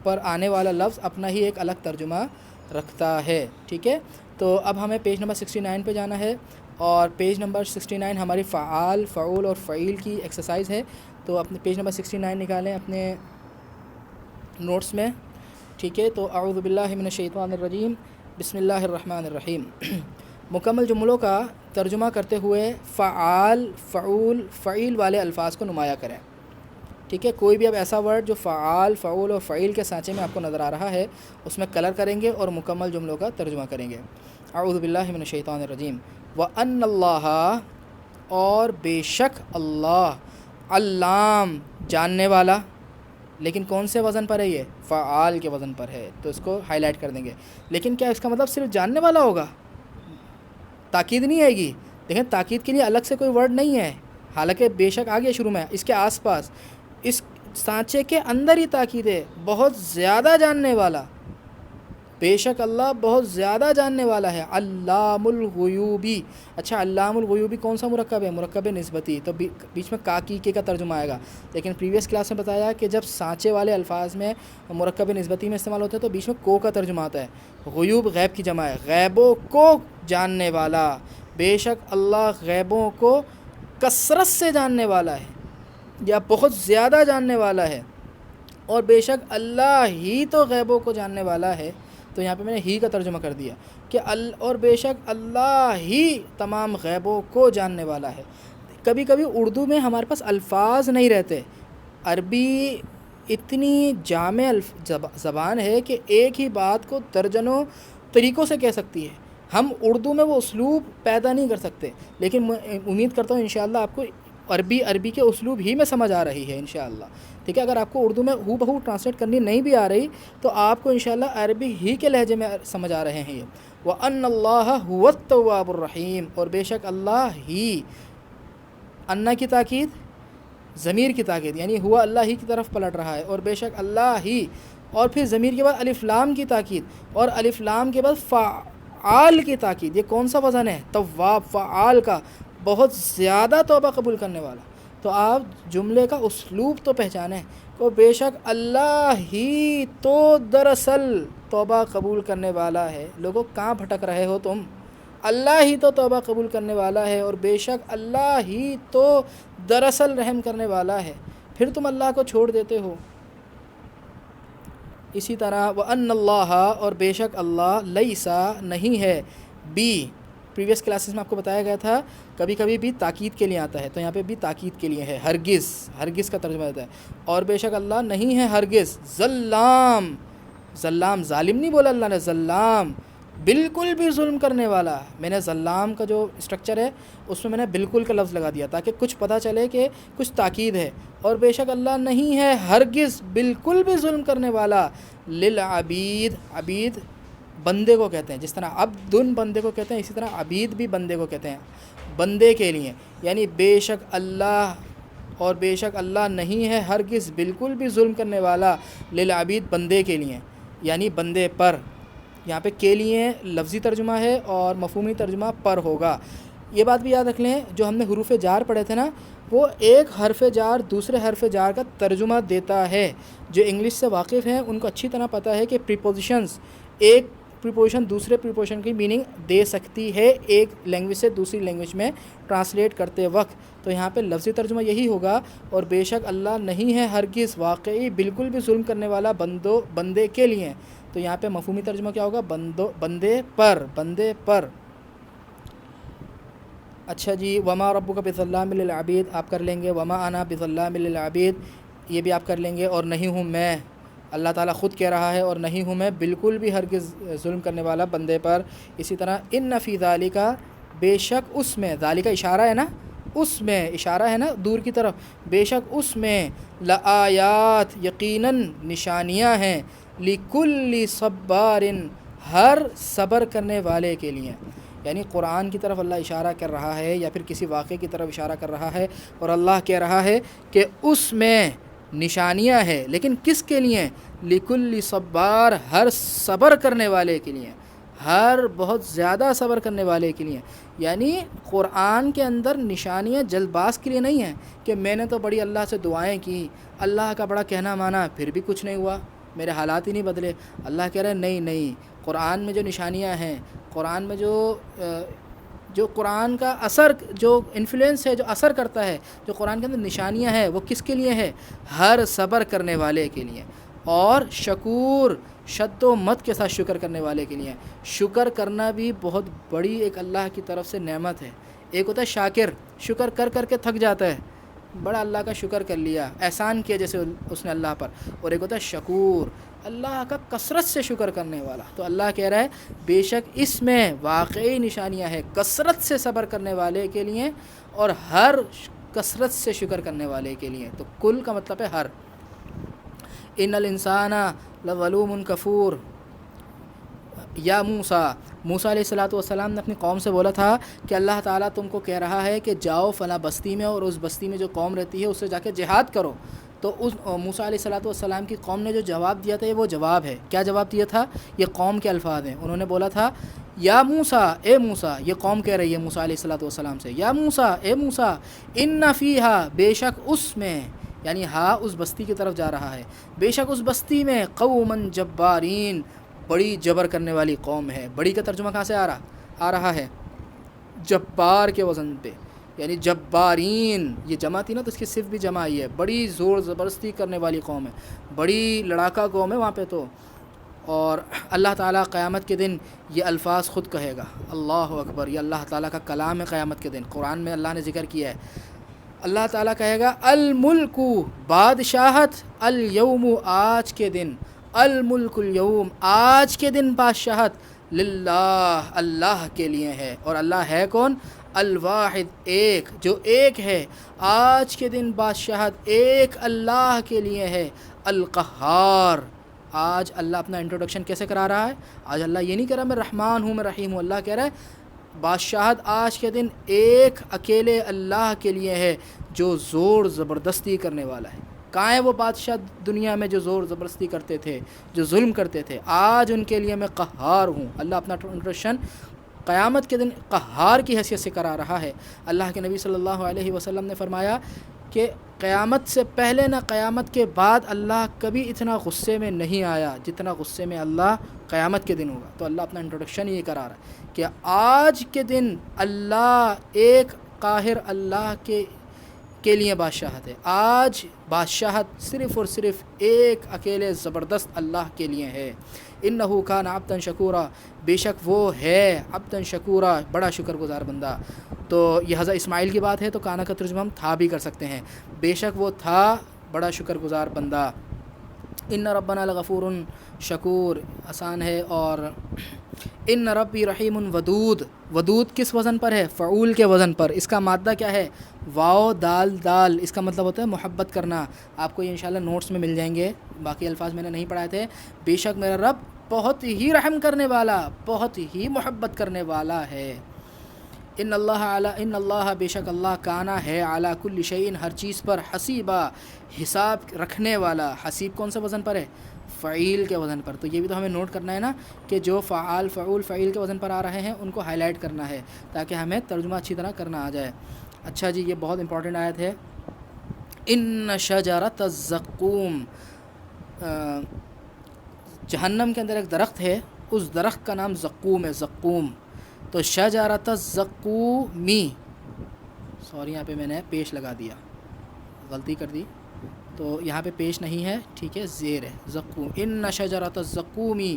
پر آنے والا لفظ اپنا ہی ایک الگ ترجمہ رکھتا ہے. ٹھیک ہے، تو اب ہمیں پیج نمبر 69 پہ جانا ہے، اور پیج نمبر 69 ہماری فعال، فعول اور فعیل کی ایکسرسائز ہے. تو اپنے پیج نمبر 69 نکالیں اپنے نوٹس میں. ٹھیک ہے، تو اعوذ باللہ من الشیطان الرجیم، بسم اللہ الرحمن الرحیم. مکمل جملوں کا ترجمہ کرتے ہوئے فعال، فعول، فعیل والے الفاظ کو نمایاں کریں. ٹھیک ہے، کوئی بھی اب ایسا ورڈ جو فعال، فعول اور فعیل کے سانچے میں آپ کو نظر آ رہا ہے اس میں کلر کریں گے اور مکمل جملوں کا ترجمہ کریں گے. اعوذ باللہ من الشیطان الرجیم. وَأَنَّ اللَّهَ، اور بے شک اللہ، علام، جاننے والا. لیکن کون سے وزن پر ہے؟ یہ فعال کے وزن پر ہے، تو اس کو ہائی لائٹ کر دیں گے. لیکن کیا اس کا مطلب صرف جاننے والا ہوگا؟ تاکید نہیں آئے گی. دیکھیں، تاکید کے لیے الگ سے کوئی ورڈ نہیں ہے، حالانکہ بے شک آگے شروع میں اس کے آس پاس، اس سانچے کے اندر ہی تاکید ہے. بہت زیادہ جاننے والا، بے شک اللہ بہت زیادہ جاننے والا ہے. علام الغیوبی. اچھا، علام الغیوبی کون سا مرکب ہے؟ مرکب نسبتی. تو بیچ میں کا کی کا ترجمہ آئے گا. لیکن پریویس کلاس میں بتایا کہ جب سانچے والے الفاظ میں مرکب نسبتی میں استعمال ہوتا ہے تو بیچ میں کو کا ترجمہ آتا ہے. غیوب غیب کی جمع ہے، غیبوں کو جاننے والا. بے شک اللہ غیبوں کو کثرت سے جاننے والا ہے، یا بہت زیادہ جاننے والا ہے. اور بے شک اللہ ہی تو غیبوں کو جاننے والا ہے. تو یہاں پہ میں نے ہی کا ترجمہ کر دیا کہ اور بے شک اللہ ہی تمام غیبوں کو جاننے والا ہے. کبھی کبھی اردو میں ہمارے پاس الفاظ نہیں رہتے. عربی اتنی جامع زبان ہے کہ ایک ہی بات کو درجنوں طریقوں سے کہہ سکتی ہے. ہم اردو میں وہ اسلوب پیدا نہیں کر سکتے، لیکن میں امید کرتا ہوں انشاءاللہ آپ کو عربی کے اسلوب ہی میں سمجھ آ رہی ہے انشاءاللہ. ٹھیک ہے، اگر آپ کو اردو میں ہو بہو ٹرانسلیٹ کرنی نہیں بھی آ رہی تو آپ کو انشاءاللہ عربی ہی کے لہجے میں سمجھ آ رہے ہیں یہ. وَأَنَّ اللَّهَ هُوَ التَّوَّابُ الرَّحِيمُ، اور بے شک اللہ ہی، انا کی تاکید، ضمیر کی تاکید، یعنی ہوا اللہ ہی کی طرف پلٹ رہا ہے. اور بے شک اللہ ہی، اور پھر ضمیر کے بعد الف لام کی تاکید، اور الف لام کے بعد فعال کی تاکید. یہ کون سا وزن ہے؟ تواب، فعال کا، بہت زیادہ توبہ قبول کرنے والا، تو آپ جملے کا اسلوب تو پہچانیں کہ بے شک اللہ ہی تو دراصل توبہ قبول کرنے والا ہے۔ لوگوں کہاں بھٹک رہے ہو تم؟ اللہ ہی تو توبہ قبول کرنے والا ہے، اور بے شک اللہ ہی تو دراصل رحم کرنے والا ہے، پھر تم اللہ کو چھوڑ دیتے ہو۔ اسی طرح وَأَنَّ اللَّهَ، اور بے شک اللہ، لیسا نہیں ہے، بی پریویس کلاسز میں آپ کو بتایا گیا تھا کبھی کبھی بھی تاکید کے لیے آتا ہے، تو یہاں پہ بھی تاکید کے لیے ہے، ہرگز، ہرگز کا ترجمہ ہوتا ہے، اور بے شک اللہ نہیں ہے ہرگز ظلام، ظلام ظالم نہیں بولا اللہ نے، ظلام بالکل بھی ظلم کرنے والا۔ میں نے ظلام کا جو اسٹرکچر ہے اس میں نے بالکل کا لفظ لگا دیا تاکہ کچھ پتہ چلے کہ کچھ تاکید ہے، اور بے شک اللہ نہیں ہے ہرگز بالکل بھی ظلم کرنے والا، للعبید، عبید بندے کو کہتے ہیں، جس طرح عبدن بندے کو کہتے ہیں، اسی طرح عبید بھی بندے کو کہتے ہیں، بندے کے لیے، یعنی بے شک اللہ، اور بے شک اللہ نہیں ہے ہرگز بالکل بھی ظلم کرنے والا، للعبید بندے کے لیے، یعنی بندے پر۔ یہاں پہ کے لیے لفظی ترجمہ ہے اور مفہومی ترجمہ پر ہوگا۔ یہ بات بھی یاد رکھ لیں، جو ہم نے حروف جار پڑھے تھے نا، وہ ایک حرف جار دوسرے حرف جار کا ترجمہ دیتا ہے۔ جو انگلش سے واقف ہیں ان کو اچھی طرح پتہ ہے کہ پریپوزیشنز، ایک پریپوزیشن دوسرے پریپوزیشن کی میننگ دے سکتی ہے ایک لینگویج سے دوسری لینگویج میں ٹرانسلیٹ کرتے وقت، تو یہاں پہ لفظی ترجمہ یہی ہوگا، اور بے شک اللہ نہیں ہے ہرگز واقعی بالکل بھی ظلم کرنے والا بندے کے لیے، تو یہاں پہ مفہومی ترجمہ کیا ہوگا؟ بندے پر، بندے پر۔ اچھا جی، وما ربک بظلام للعبید آپ کر لیں گے، وما انا بظلام للعبید یہ بھی آپ کر لیں گے، اور نہیں ہوں میں، اللہ تعالیٰ خود کہہ رہا ہے، اور نہیں ہوں میں بالکل بھی ہرگز ظلم کرنے والا بندے پر۔ اسی طرح ان فی ذالک، بے شک اس میں، ذالک اشارہ ہے نا، اس میں اشارہ ہے نا دور کی طرف، بے شک اس میں، لآیات یقیناً نشانیاں ہیں، لکل صبار ہر صبر کرنے والے کے لیے، یعنی قرآن کی طرف اللہ اشارہ کر رہا ہے یا پھر کسی واقعے کی طرف اشارہ کر رہا ہے، اور اللہ کہہ رہا ہے کہ اس میں نشانیاں ہیں، لیکن کس کے لیے؟ لکل صبار ہر صبر کرنے والے کے لیے، ہر بہت زیادہ صبر کرنے والے کے لیے، یعنی قرآن کے اندر نشانیاں جلد باز کے لیے نہیں ہیں کہ میں نے تو بڑی اللہ سے دعائیں کی، اللہ کا بڑا کہنا مانا، پھر بھی کچھ نہیں ہوا، میرے حالات ہی نہیں بدلے۔ اللہ کہہ رہے ہیں نہیں نہیں، قرآن میں جو نشانیاں ہیں، قرآن میں جو قرآن کا اثر، جو انفلوئنس ہے، جو اثر کرتا ہے، جو قرآن کے اندر نشانیاں ہیں، وہ کس کے لیے ہے؟ ہر صبر کرنے والے کے لیے، اور شکور، شد و مد کے ساتھ شکر کرنے والے کے لیے۔ شکر کرنا بھی بہت بڑی ایک اللہ کی طرف سے نعمت ہے۔ ایک ہوتا ہے شاکر، شکر کر کر کے تھک جاتا ہے، بڑا اللہ کا شکر کر لیا، احسان کیا جیسے اس نے اللہ پر، اور ایک ہوتا ہے شکور، اللہ کا کثرت سے شکر کرنے والا۔ تو اللہ کہہ رہا ہے بے شک اس میں واقعی نشانیاں ہیں کثرت سے صبر کرنے والے کے لیے، اور ہر کثرت سے شکر کرنے والے کے لیے، تو کل کا مطلب ہے ہر۔ ان الانسان لظلوم کفور، یا موسیٰ علیہ السلام نے اپنی قوم سے بولا تھا کہ اللہ تعالیٰ تم کو کہہ رہا ہے کہ جاؤ فلاں بستی میں، اور اس بستی میں جو قوم رہتی ہے اس سے جا کے جہاد کرو، تو اس موسیٰ علیہ السلام کی قوم نے جو جواب دیا تھا وہ جواب ہے، کیا جواب دیا تھا؟ یہ قوم کے الفاظ ہیں، انہوں نے بولا تھا یا موسیٰ، اے موسیٰ، یہ قوم کہہ رہی ہے موسیٰ علیہ السلام سے، یا موسیٰ، اے موسیٰ، ان فیہا، بے شک اس میں، یعنی ہاں اس بستی کی طرف جا رہا ہے، بے شک اس بستی میں قوماً جبارین، بڑی جبر کرنے والی قوم ہے۔ بڑی کا ترجمہ کہاں سے آ رہا ہے؟ جبار کے وزن پہ، یعنی جبارین، یہ جمع تھی نا تو اس کی صرف بھی جمع آئی ہے، بڑی زور زبردستی کرنے والی قوم ہے، بڑی لڑاکا قوم ہے وہاں پہ تو۔ اور اللہ تعالیٰ قیامت کے دن یہ الفاظ خود کہے گا، اللہ اکبر، یہ اللہ تعالیٰ کا کلام ہے قیامت کے دن، قرآن میں اللہ نے ذکر کیا ہے۔ اللہ تعالیٰ کہے گا الملک، بادشاہت، الیوم، آج کے دن، الملک الیوم، آج کے دن بادشاہت، للہ، اللہ کے لیے ہے، اور اللہ ہے کون؟ الواحد، ایک، جو ایک ہے، آج کے دن بادشاہت ایک اللہ کے لیے ہے، القہار۔ آج اللہ اپنا انٹروڈکشن کیسے کرا رہا ہے؟ آج اللہ یہ نہیں کہہ رہا میں رحمان ہوں، میں رحیم ہوں، اللہ کہہ رہا ہے بادشاہت آج کے دن ایک اکیلے اللہ کے لیے ہے، جو زور زبردستی کرنے والا ہے۔ کہاں ہے وہ بادشاہ دنیا میں جو زور زبردستی کرتے تھے، جو ظلم کرتے تھے؟ آج ان کے لیے میں قہار ہوں۔ اللہ اپنا انٹروڈکشن قیامت کے دن قہار کی حیثیت سے کرا رہا ہے۔ اللہ کے نبی صلی اللہ علیہ وسلم نے فرمایا کہ قیامت سے پہلے نہ قیامت کے بعد اللہ کبھی اتنا غصے میں نہیں آیا جتنا غصے میں اللہ قیامت کے دن ہوگا۔ تو اللہ اپنا انٹروڈکشن یہ کرا رہا ہے کہ آج کے دن اللہ ایک قاہر اللہ کے لیے بادشاہت ہے۔ آج بادشاہت صرف اور صرف ایک اکیلے زبردست اللہ کے لیے ہے۔ انہو کان عبدا شکورا، بے شک وہ ہے عبدا شکورا، بڑا شکر گزار بندہ۔ تو یہ حضرت اسماعیل کی بات ہے، تو کانا کا ترجمہ ہم تھا بھی کر سکتے ہیں، بے شک وہ تھا بڑا شکر گزار بندہ۔ ان ربنا لغفور شکور آسان ہے، اور ان ربی رحیم ودود، ودود کس وزن پر ہے؟ فعول کے وزن پر۔ اس کا مادہ کیا ہے؟ واو دال دال، اس کا مطلب ہوتا ہے محبت کرنا۔ آپ کو یہ انشاءاللہ نوٹس میں مل جائیں گے، باقی الفاظ میں نے نہیں پڑھائے تھے۔ بے شک میرا رب بہت ہی رحم کرنے والا، بہت ہی محبت کرنے والا ہے۔ ان اللہ بے شک اللہ کانا ہے علی کل شیء، ہر چیز پر، حسیبہ حساب رکھنے والا۔ حسیب کون سے وزن پر ہے؟ فعیل کے وزن پر۔ تو یہ بھی تو ہمیں نوٹ کرنا ہے نا کہ جو فعال فعول فعیل کے وزن پر آ رہے ہیں ان کو ہائی لائٹ کرنا ہے تاکہ ہمیں ترجمہ اچھی طرح کرنا آ جائے۔ اچھا جی، یہ بہت امپورٹنٹ آیت ہے۔ ان شجرۃ الزقوم، جہنم کے اندر ایک درخت ہے، اس درخت کا نام زقوم ہے، زقوم۔ تو شجرۃ الزقومی، سوری یہاں پہ میں نے پیش لگا دیا، غلطی کر دی، تو یہاں پہ پیش نہیں ہے، ٹھیک ہے، زیر ہے، زقوم۔ ان شجرۃ الزقومی،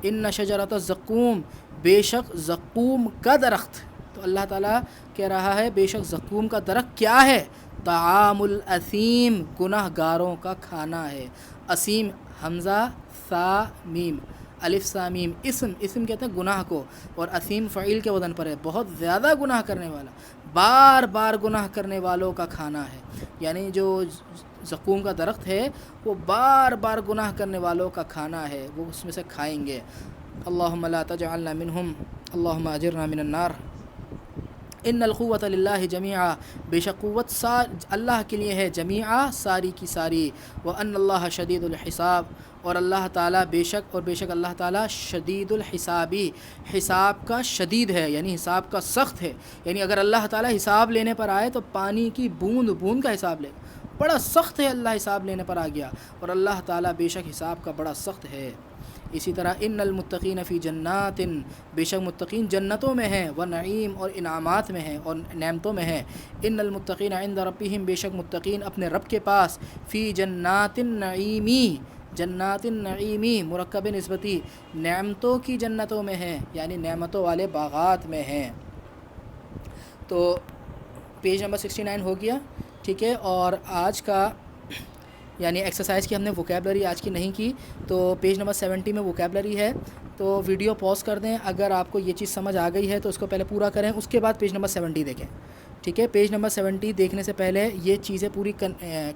ان شجرۃ الزقوم، بے شک زقوم کا درخت۔ تو اللہ تعالیٰ کہہ رہا ہے بے شک زقوم کا درخت کیا ہے؟ طعام الاثیم، گناہ گاروں کا کھانا ہے۔ اسیم، حمزہ سا میم، الف سا میم، اسم کہتے ہیں گناہ کو، اور اسیم فعیل کے وزن پر ہے، بہت زیادہ گناہ کرنے والا، بار بار گناہ کرنے والوں کا کھانا ہے۔ یعنی جو زقوم کا درخت ہے وہ بار بار گناہ کرنے والوں کا کھانا ہے، وہ اس میں سے کھائیں گے۔ اللہم لا تجعلنا منہم، اللہم اجرنا من النار۔ ان القوۃ للہ جمیعا، بے شک قوت اللہ کے لیے ہے، جمیعا ساری کی ساری۔ وان اللہ شدید الحساب، اور اللہ تعالیٰ بے شک اللہ تعالیٰ شدید الحسابی، حساب کا شدید ہے، یعنی حساب کا سخت ہے۔ یعنی اگر اللہ تعالیٰ حساب لینے پر آئے تو پانی کی بوند بوند کا حساب لے، بڑا سخت ہے، اللہ حساب لینے پر آ گیا، اور اللہ تعالیٰ بے شک حساب کا بڑا سخت ہے۔ اسی طرح ان المتقین فی جنات، بے شک متقین جنتوں میں ہیں، و نعیم، اور انعامات میں ہیں اور نعمتوں میں ہیں۔ ان المتقین عند ربہم، بے شک متقین اپنے رب کے پاس، فی جنات النعیمی، جنات النعیمی مرکب نسبتی، نعمتوں کی جنتوں میں ہیں، یعنی نعمتوں والے باغات میں ہیں۔ تو پیج نمبر 69 ہو گیا، ٹھیک ہے۔ اور آج کا یعنی ایکسرسائز کی ہم نے ووکیبلری آج کی نہیں کی، تو پیج نمبر 70 میں ووکیبلری ہے، تو ویڈیو پاز کر دیں، اگر آپ کو یہ چیز سمجھ آ گئی ہے تو اس کو پہلے پورا کریں، اس کے بعد پیج نمبر 70 دیکھیں، ٹھیک ہے۔ پیج نمبر 70 دیکھنے سے پہلے یہ چیزیں پوری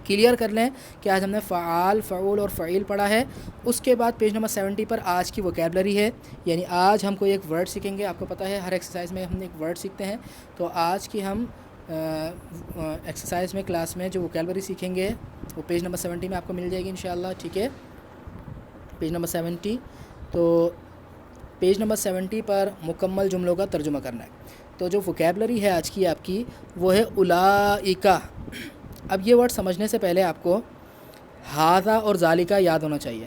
کلیئر کر لیں کہ آج ہم نے فعال، فعول اور فعیل پڑھا ہے۔ اس کے بعد پیج نمبر 70 پر آج کی ووکیبلری ہے، یعنی آج ہم کوئی ایک ورڈ سیکھیں گے۔ آپ کو پتہ ہے ہر ایکسرسائز میں ہم ایک ورڈ سیکھتے ہیں، تو آج کی ہم ایکسرسائز میں کلاس میں جو ووکیبلری سیکھیں گے وہ پیج نمبر 70 میں آپ کو مل جائے گی انشاءاللہ، ٹھیک ہے۔ پیج نمبر 70، تو پیج نمبر 70 پر مکمل جملوں کا ترجمہ کرنا ہے۔ تو جو ووکیبلری ہے آج کی آپ کی وہ ہے اولائکا۔ اب یہ ورڈ سمجھنے سے پہلے آپ کو ھذا اور ذالکا یاد ہونا چاہیے۔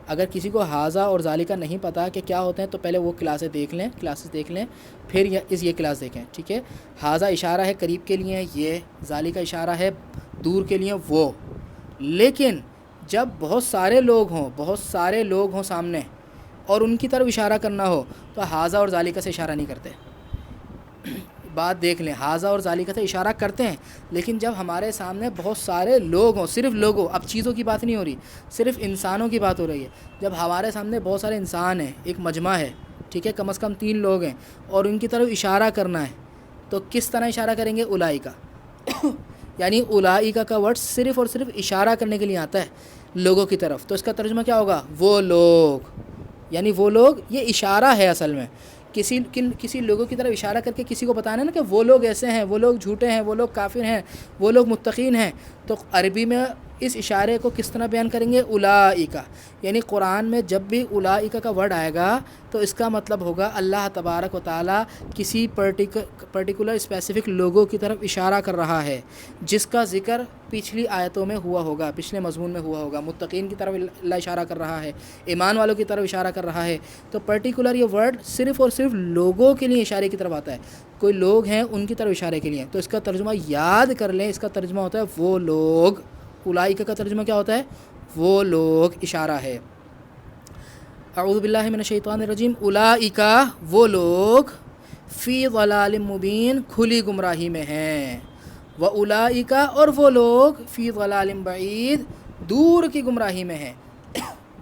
اگر کسی کو ھذا اور ذالکا نہیں پتہ کہ کیا ہوتے ہیں تو پہلے وہ کلاسز دیکھ لیں، پھر یہ کلاس دیکھیں، ٹھیک ہے۔ ھذا اشارہ ہے قریب کے لیے، یہ ذالکا اشارہ ہے دور کے لیے، وہ۔ لیکن جب بہت سارے لوگ ہوں سامنے اور ان کی طرف اشارہ کرنا ہو تو ھذا اور ذالکا سے اشارہ نہیں کرتے۔ بات دیکھ لیں، ھذا اور ذالکا سے اشارہ کرتے ہیں، لیکن جب ہمارے سامنے بہت سارے لوگ ہوں، صرف لوگوں، اب چیزوں کی بات نہیں ہو رہی، صرف انسانوں کی بات ہو رہی ہے۔ جب ہمارے سامنے بہت سارے انسان ہیں، ایک مجمع ہے، ٹھیک ہے، کم از کم 3 لوگ ہیں، اور ان کی طرف اشارہ کرنا ہے، تو کس طرح اشارہ کریں گے؟ اولائکا۔ یعنی اولائکا کا ورڈ صرف اور صرف اشارہ کرنے کے لیے آتا ہے لوگوں کی طرف، تو اس کا ترجمہ کیا ہوگا؟ وہ لوگ، یعنی وہ لوگ، یہ اشارہ ہے اصل میں، کسی لوگوں کی طرف اشارہ کر کے کسی کو بتانا کہ وہ لوگ ایسے ہیں، وہ لوگ جھوٹے ہیں، وہ لوگ کافر ہیں، وہ لوگ متقین ہیں، تو عربی میں اس اشارے کو کس طرح بیان کریں گے؟ اولئک، یعنی قرآن میں جب بھی اولئک کا ورڈ آئے گا تو اس کا مطلب ہوگا اللہ تبارک و تعالیٰ کسی پرٹیکولر اسپیسیفک لوگوں کی طرف اشارہ کر رہا ہے جس کا ذکر پچھلی آیتوں میں ہوا ہوگا، پچھلے مضمون میں ہوا ہوگا۔ متقین کی طرف اللہ اشارہ کر رہا ہے، ایمان والوں کی طرف اشارہ کر رہا ہے۔ تو پرٹیکولر یہ ورڈ صرف اور صرف لوگوں کے لیے اشارے کی طرف آتا ہے، کوئی لوگ ہیں ان کی طرف اشارے کے لیے۔ تو اس کا ترجمہ یاد کر لیں، اس کا ترجمہ ہوتا ہے وہ لوگ۔ اولئک کا ترجمہ کیا ہوتا ہے؟ وہ لوگ، اشارہ ہے۔ اعوذ باللہ من الشیطان الرجیم۔ اولئک، وہ لوگ، فی ضلال مبین، کھلی گمراہی میں ہیں۔ واولئک، اور وہ لوگ، فی ضلال بعید، دور کی گمراہی میں ہیں۔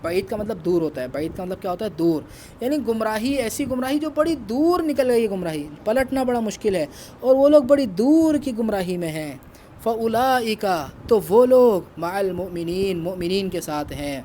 بعید کا مطلب دور ہوتا ہے، بعید کا مطلب کیا ہوتا ہے؟ دور، یعنی گمراہی، ایسی گمراہی جو بڑی دور نکل گئی ہے، گمراہی پلٹنا بڑا مشکل ہے، اور وہ لوگ بڑی دور کی گمراہی میں ہیں۔ فاولئک، تو وہ لوگ، مع المؤمنین، مؤمنین کے ساتھ ہیں۔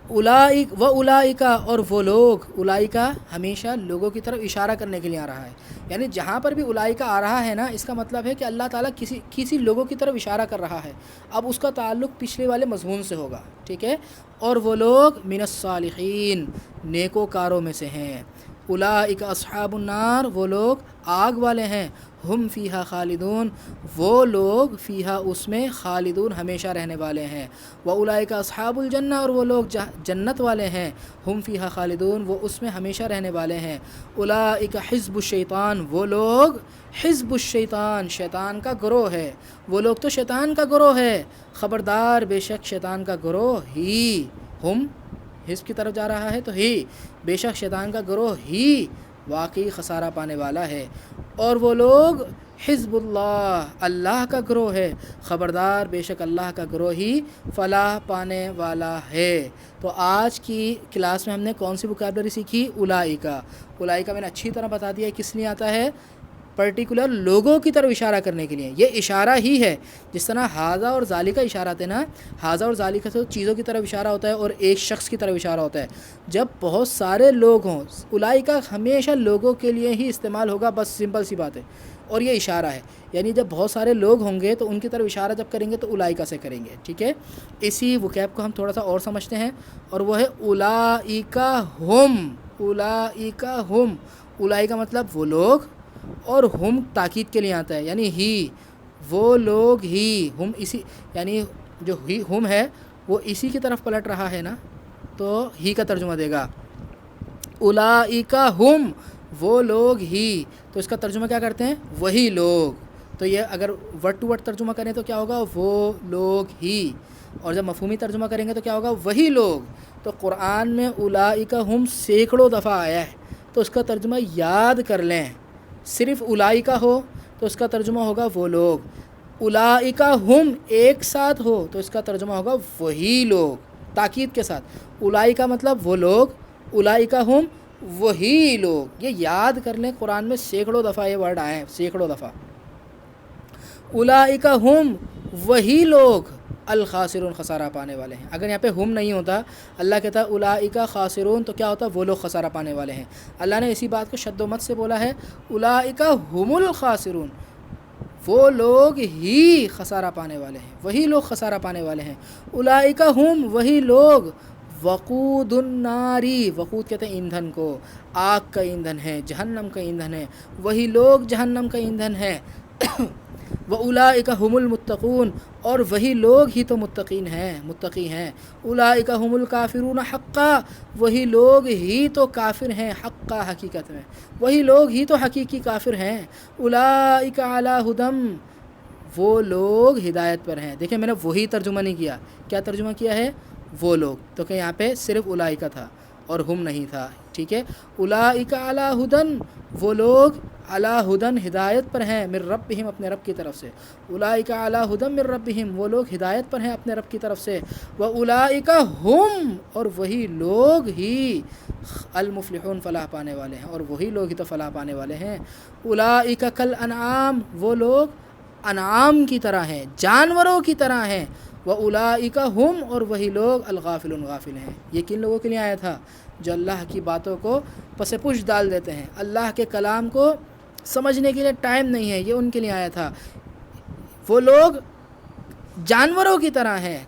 اولئک، اور وہ لوگ، اولئک ہمیشہ لوگوں کی طرف اشارہ کرنے کے لیے آ رہا ہے، یعنی جہاں پر بھی اولئک آ رہا ہے نا، اس کا مطلب ہے کہ اللہ تعالیٰ کسی لوگوں کی طرف اشارہ کر رہا ہے۔ اب اس کا تعلق پچھلے والے مضمون سے ہوگا، ٹھیک ہے۔ اور وہ لوگ من الصالحین، نیکوکاروں میں سے ہیں۔ اولئک اصحاب النار، وہ لوگ آگ والے ہیں۔ ہم فیہا خالدون، وہ لوگ فیہا، اس میں، خالدون، ہمیشہ رہنے والے ہیں۔ واولئک اصحاب الجنہ، اور وہ لوگ جنت والے ہیں۔ ہم فیہا خالدون، وہ اس میں ہمیشہ رہنے والے ہیں۔ اولئک حزب الشیطان، وہ لوگ، حزب الشیطان، شیطان کا گروہ ہے، وہ لوگ تو شیطان کا گروہ ہے۔ خبردار، بے شک شیطان کا گروہ ہی، ہم حزب کی طرف جا رہا ہے تو ہی، بے شک شیطان کا گروہ ہی واقعی خسارہ پانے والا ہے۔ اور وہ لوگ، حزب اللہ، اللہ کا گروہ ہے، خبردار، بے شک اللہ کا گروہ ہی فلاح پانے والا ہے۔ تو آج کی کلاس میں ہم نے کون سی وکیبلری سیکھی؟ اولئک۔ اولئک میں نے اچھی طرح بتا دیا کس لیے آتا ہے، پرٹیکولر لوگوں کی طرف اشارہ کرنے کے لیے، یہ اشارہ ہی ہے۔ جس طرح حاذا اور ذالک اشارہ تھے نا، حاذا اور ذالک سے چیزوں کی طرف اشارہ ہوتا ہے اور ایک شخص کی طرف اشارہ ہوتا ہے۔ جب بہت سارے لوگ ہوں، اولئک ہمیشہ لوگوں کے لیے ہی استعمال ہوگا، بس سمپل سی بات ہے، اور یہ اشارہ ہے، یعنی جب بہت سارے لوگ ہوں گے تو ان کی طرف اشارہ جب کریں گے تو اولئک سے کریں گے، ٹھیک ہے۔ اسی وکیب کو ہم تھوڑا سا اور سمجھتے ہیں، اور وہ ہے اولئک ہم۔ اولئک ہم، اولئک کا مطلب وہ لوگ، اور ہم تاکید کے لیے آتا ہے، یعنی ہی، وہ لوگ ہی، ہم اسی، یعنی جو ہی ہم ہے وہ اسی کی طرف پلٹ رہا ہے نا، تو ہی کا ترجمہ دے گا۔ اولئک ہم، وہ لوگ ہی، تو اس کا ترجمہ کیا کرتے ہیں؟ وہی لوگ۔ تو یہ اگر ورڈ ٹو ورڈ ترجمہ کریں تو کیا ہوگا؟ وہ لوگ ہی، اور جب مفہومی ترجمہ کریں گے تو کیا ہوگا؟ وہی لوگ۔ تو قرآن میں اولئک ہم سینکڑوں دفعہ آیا ہے، تو اس کا ترجمہ یاد کر لیں۔ صرف اولئک ہو تو اس کا ترجمہ ہوگا وہ لوگ، اولئک ہم ایک ساتھ ہو تو اس کا ترجمہ ہوگا وہی لوگ، تاکید کے ساتھ۔ اولئک مطلب وہ لوگ، اولئک ہم وہی لوگ، یہ یاد کر لیں، قرآن میں سینکڑوں دفعہ یہ ورڈ آئے ہیں، سینکڑوں دفعہ۔ اولئک ہم، وہی لوگ، الخاسرون، خسارہ پانے والے ہیں۔ اگر یہاں پہ ہم نہیں ہوتا، اللہ کہتا ہے اولئک خاسرون، تو کیا ہوتا؟ وہ لوگ خسارہ پانے والے ہیں۔ اللہ نے اسی بات کو شد و مد سے بولا ہے، اولئک ہم الخاسرون، وہ لوگ ہی خسارہ پانے والے ہیں، وہی لوگ خسارہ پانے والے ہیں۔ اولئک ہم، وہی لوگ، وقود الناری، وقود کہتے ہیں ایندھن کو، آگ کا ایندھن ہے، جہنم کا ایندھن ہے، وہی لوگ جہنم کا ایندھن ہے۔ وَأُولَئِكَ هُمُ الْمُتَّقُونَ، اور وہی لوگ ہی تو متقی ہیں۔ اولئک هم الکافرون حقا، وہی لوگ ہی تو کافر ہیں، حقا، حقیقت میں، وہی لوگ ہی تو حقیقی کافر ہیں۔ اولئک علی ھدی، وہ لوگ ہدایت پر ہیں۔ دیکھیں میں نے وہی ترجمہ نہیں کیا، کیا ترجمہ کیا ہے؟ وہ لوگ، تو کہ یہاں پہ صرف اولئک تھا اور ہم نہیں تھا، ٹھیک ہے۔ اولئک علی ھدی، وہ لوگ علی ھدی، ہدایت پر ہیں، من ربہم، اپنے رب کی طرف سے۔ اولئک علی ھدی من ربہم، وہ لوگ ہدایت پر ہیں اپنے رب کی طرف سے۔ واولئک ہم، اور وہی لوگ ہی، المفلحون، فلاح پانے والے ہیں، اور وہی لوگ ہی تو فلاح پانے والے ہیں۔ اولئک کالانعام، وہ لوگ انعام کی طرح ہیں، جانوروں کی طرح ہیں۔ واولئک ہم، اور وہی لوگ، الغافلون، غافل ہیں۔ یہ کن لوگوں کے لیے آیا تھا؟ جو اللہ کی باتوں کو پس پش ڈال دیتے ہیں، اللہ کے کلام کو سمجھنے کے لیے ٹائم نہیں ہے، یہ ان کے لیے آیا تھا۔ وہ لوگ جانوروں کی طرح ہیں،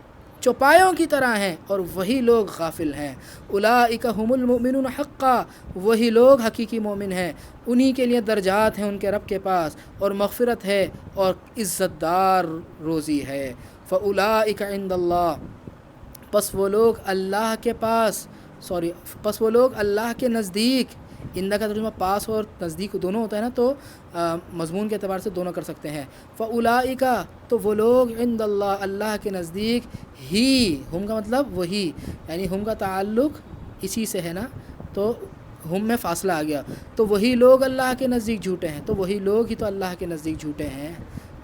چوپایوں کی طرح ہیں، اور وہی لوگ غافل ہیں۔ اولئک هم المؤمنون حقا، وہی لوگ حقیقی مومن ہیں، انہی کے لیے درجات ہیں ان کے رب کے پاس، اور مغفرت ہے اور عزت دار روزی ہے۔ فاولئک عند اللہ، پس وہ لوگ اللہ کے پاس، پس وہ لوگ اللہ کے نزدیک، اندہ کا ترجمہ پاس اور نزدیک دونوں ہوتا ہے نا، تو مضمون کے اعتبار سے دونوں کر سکتے ہیں۔ فاولئک، تو وہ لوگ عند اللہ، اللہ کے نزدیک، ہی، ہم کا مطلب وہی، یعنی ہم کا تعلق اسی سے ہے نا، تو ہم میں فاصلہ آ گیا، تو وہی لوگ اللہ کے نزدیک جھوٹے ہیں، تو وہی لوگ ہی تو اللہ کے نزدیک جھوٹے ہیں،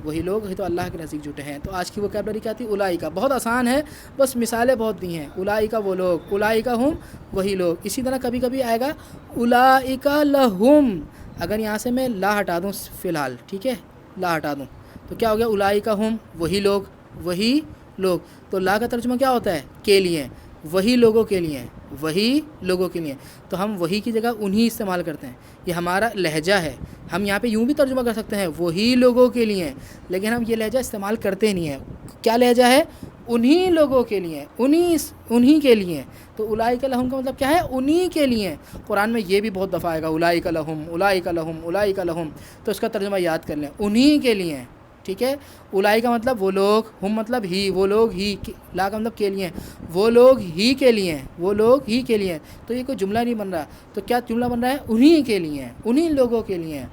وہی لوگ ہی تو اللہ کے نزدیک جھوٹے ہیں۔ تو آج کی وکیبلری کیا تھی؟ اولئک، بہت آسان ہے، بس مثالیں بہت دی ہیں۔ اولئک وہ لوگ، اولئک ہم وہی لوگ۔ اسی طرح کبھی کبھی آئے گا اولئک لہم، اگر یہاں سے میں لا ہٹا دوں فی الحال، ٹھیک ہے، لا ہٹا دوں تو کیا ہو گیا؟ اولئک ہم وہی لوگ، وہی لوگ، تو لا کا ترجمہ کیا ہوتا ہے؟ کے لیے، وہی لوگوں کے لیے، وہی لوگوں کے لیے، تو ہم وہی کی جگہ انہی استعمال کرتے ہیں، یہ ہمارا لہجہ ہے۔ ہم یہاں پہ یوں بھی ترجمہ کر سکتے ہیں وہی لوگوں کے لیے، لیکن ہم یہ لہجہ استعمال کرتے نہیں ہیں۔ کیا لہجہ ہے؟ انہی لوگوں کے لیے، انہی کے لیے۔ تو اولئک لہم کا مطلب کیا ہے؟ انہی کے لیے۔ قرآن میں یہ بھی بہت دفعہ آئے گا اولئک لہم، اولئک لہم، اولئک لہم، تو اس کا ترجمہ یاد کر لیں، انہی کے لیے، ٹھیک ہے۔ اولئک کا مطلب وہ لوگ، ہم مطلب ہی، وہ لوگ ہی، لا کا مطلب کے لیے، وہ لوگ ہی کے لیے، وہ لوگ ہی کے لیے، تو یہ کوئی جملہ نہیں بن رہا، تو کیا جملہ بن رہا ہے؟ انہی کے لیے، انہی لوگوں کے لیے۔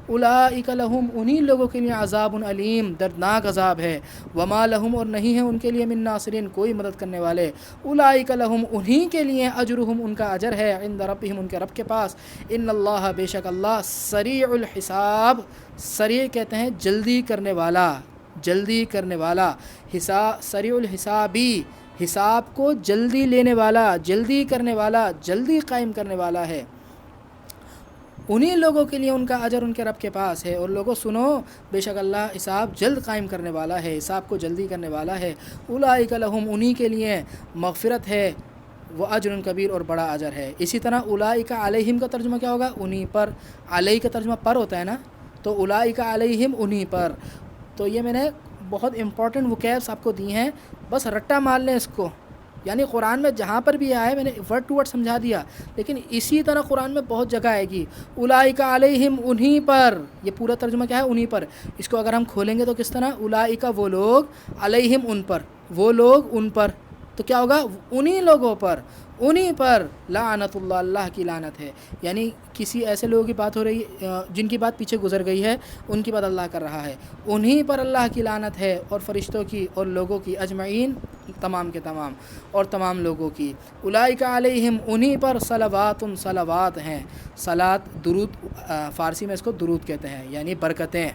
اولئک لہم، انہی لوگوں کے لیے عذاب علیم، دردناک عذاب ہے، وما لہم، اور نہیں ہے ان کے لیے من ناصرین، کوئی مدد کرنے والے۔ اولئک لہم، انہی کے لیے اجرہم، ان کا اجر ہے، عند ربہم، ان کے رب کے پاس، ان اللہ، بے شک اللہ، سریع الحساب، سریع کہتے ہیں جلدی کرنے والا، جلدی کرنے والا، سریع الحسابی، حساب کو جلدی لینے والا، جلدی کرنے والا، جلدی قائم کرنے والا ہے۔ انہی لوگوں کے لیے ان کا اجر ان کے رب کے پاس ہے۔ اور لوگوں سنو، بے شک اللہ حساب جلد قائم کرنے والا ہے، حساب کو جلدی کرنے والا ہے۔ اولئک لہم، انہی کے لیے مغفرت ہے، وہ اجر کبیر، اور بڑا اجر ہے۔ اسی طرح اولئک علیہم کا ترجمہ کیا ہوگا؟ انہی پر۔ علیہ کا ترجمہ پر ہوتا ہے نا، تو اولئک علیہم، انہی پر۔ تو یہ میں نے بہت امپورٹنٹ وکیبس آپ کو دی ہیں، بس رٹا مار لیں اس کو، یعنی قرآن میں جہاں پر بھی آئے میں نے ورڈ ٹو ورڈ سمجھا دیا، لیکن اسی طرح قرآن میں بہت جگہ آئے گی اولئک علیہم، انہی پر، یہ پورا ترجمہ کیا ہے؟ انہی پر۔ اس کو اگر ہم کھولیں گے تو کس طرح؟ اولئک وہ لوگ، علیہم ان پر، وہ لوگ ان پر، تو کیا ہوگا؟ انہی لوگوں پر، انہی پر لعنت اللہ، اللہ کی لعنت ہے، یعنی کسی ایسے لوگوں کی بات ہو رہی ہے جن کی بات پیچھے گزر گئی ہے، ان کی بات اللہ کر رہا ہے، انہی پر اللہ کی لعنت ہے، اور فرشتوں کی اور لوگوں کی، اجمعین، تمام کے تمام، اور تمام لوگوں کی۔ اولئک علیہم، انہی پر صلوات، صلوات ہیں، صلات درود، فارسی میں اس کو درود کہتے ہیں، یعنی برکتیں،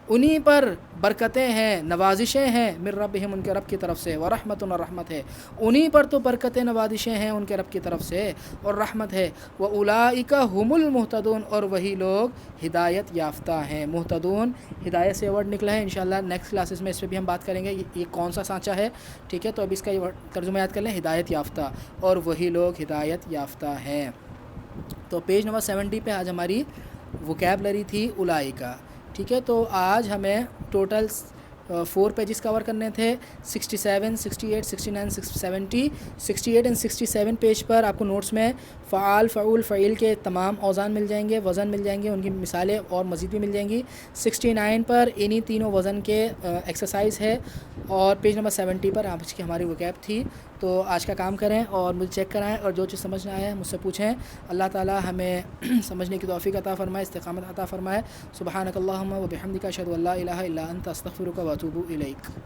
انہی پر برکتیں ہیں، نوازشیں ہیں، من ربہم، ان کے رب کی طرف سے، ورحمت، اور رحمت ہے، انہی پر تو برکتیں، نوازشیں ہیں ان کے رب کی طرف سے، اور رحمت ہے۔ واولئک هم المہتدون، اور وہی لوگ ہدایت یافتہ ہیں۔ مہتدون ہدایت سے ورڈ نکلا ہے، انشاءاللہ نیکسٹ کلاسز میں اس پہ بھی ہم بات کریں گے یہ کون سا سانچہ ہے، ٹھیک ہے۔ تو اب اس کا یہ ترجمہ یاد کر لیں، ہدایت یافتہ، اور وہی لوگ ہدایت یافتہ ہیں۔ تو پیج نمبر 70 پہ آج ہماری وکیبلری تھی اولئک، ٹھیک ہے۔ تو آج ہمیں ٹوٹل 4 پیجز کور کرنے تھے، 67، 68، 69، 70، 68 اینڈ 67 پیج پر آپ کو نوٹس میں فعال، فعول، فعیل کے تمام اوزان مل جائیں گے، وزن مل جائیں گے، ان کی مثالیں اور مزید بھی مل جائیں گی۔ 69 پر انہی تینوں وزن کے ایکسرسائز ہے، اور پیج نمبر 70 پر آج کی ہماری وکیب تھی۔ تو آج کا کام کریں اور مجھے چیک کرائیں، اور جو چیز سمجھ نہ آئے مجھ سے پوچھیں۔ اللہ تعالی ہمیں سمجھنے کی توفیق عطا فرمائے، استقامت عطا فرمائے۔ سبحانک اللہم و بحمدک، اشہد ان لا الہ الا انت، استغفرک و اتوب الیک۔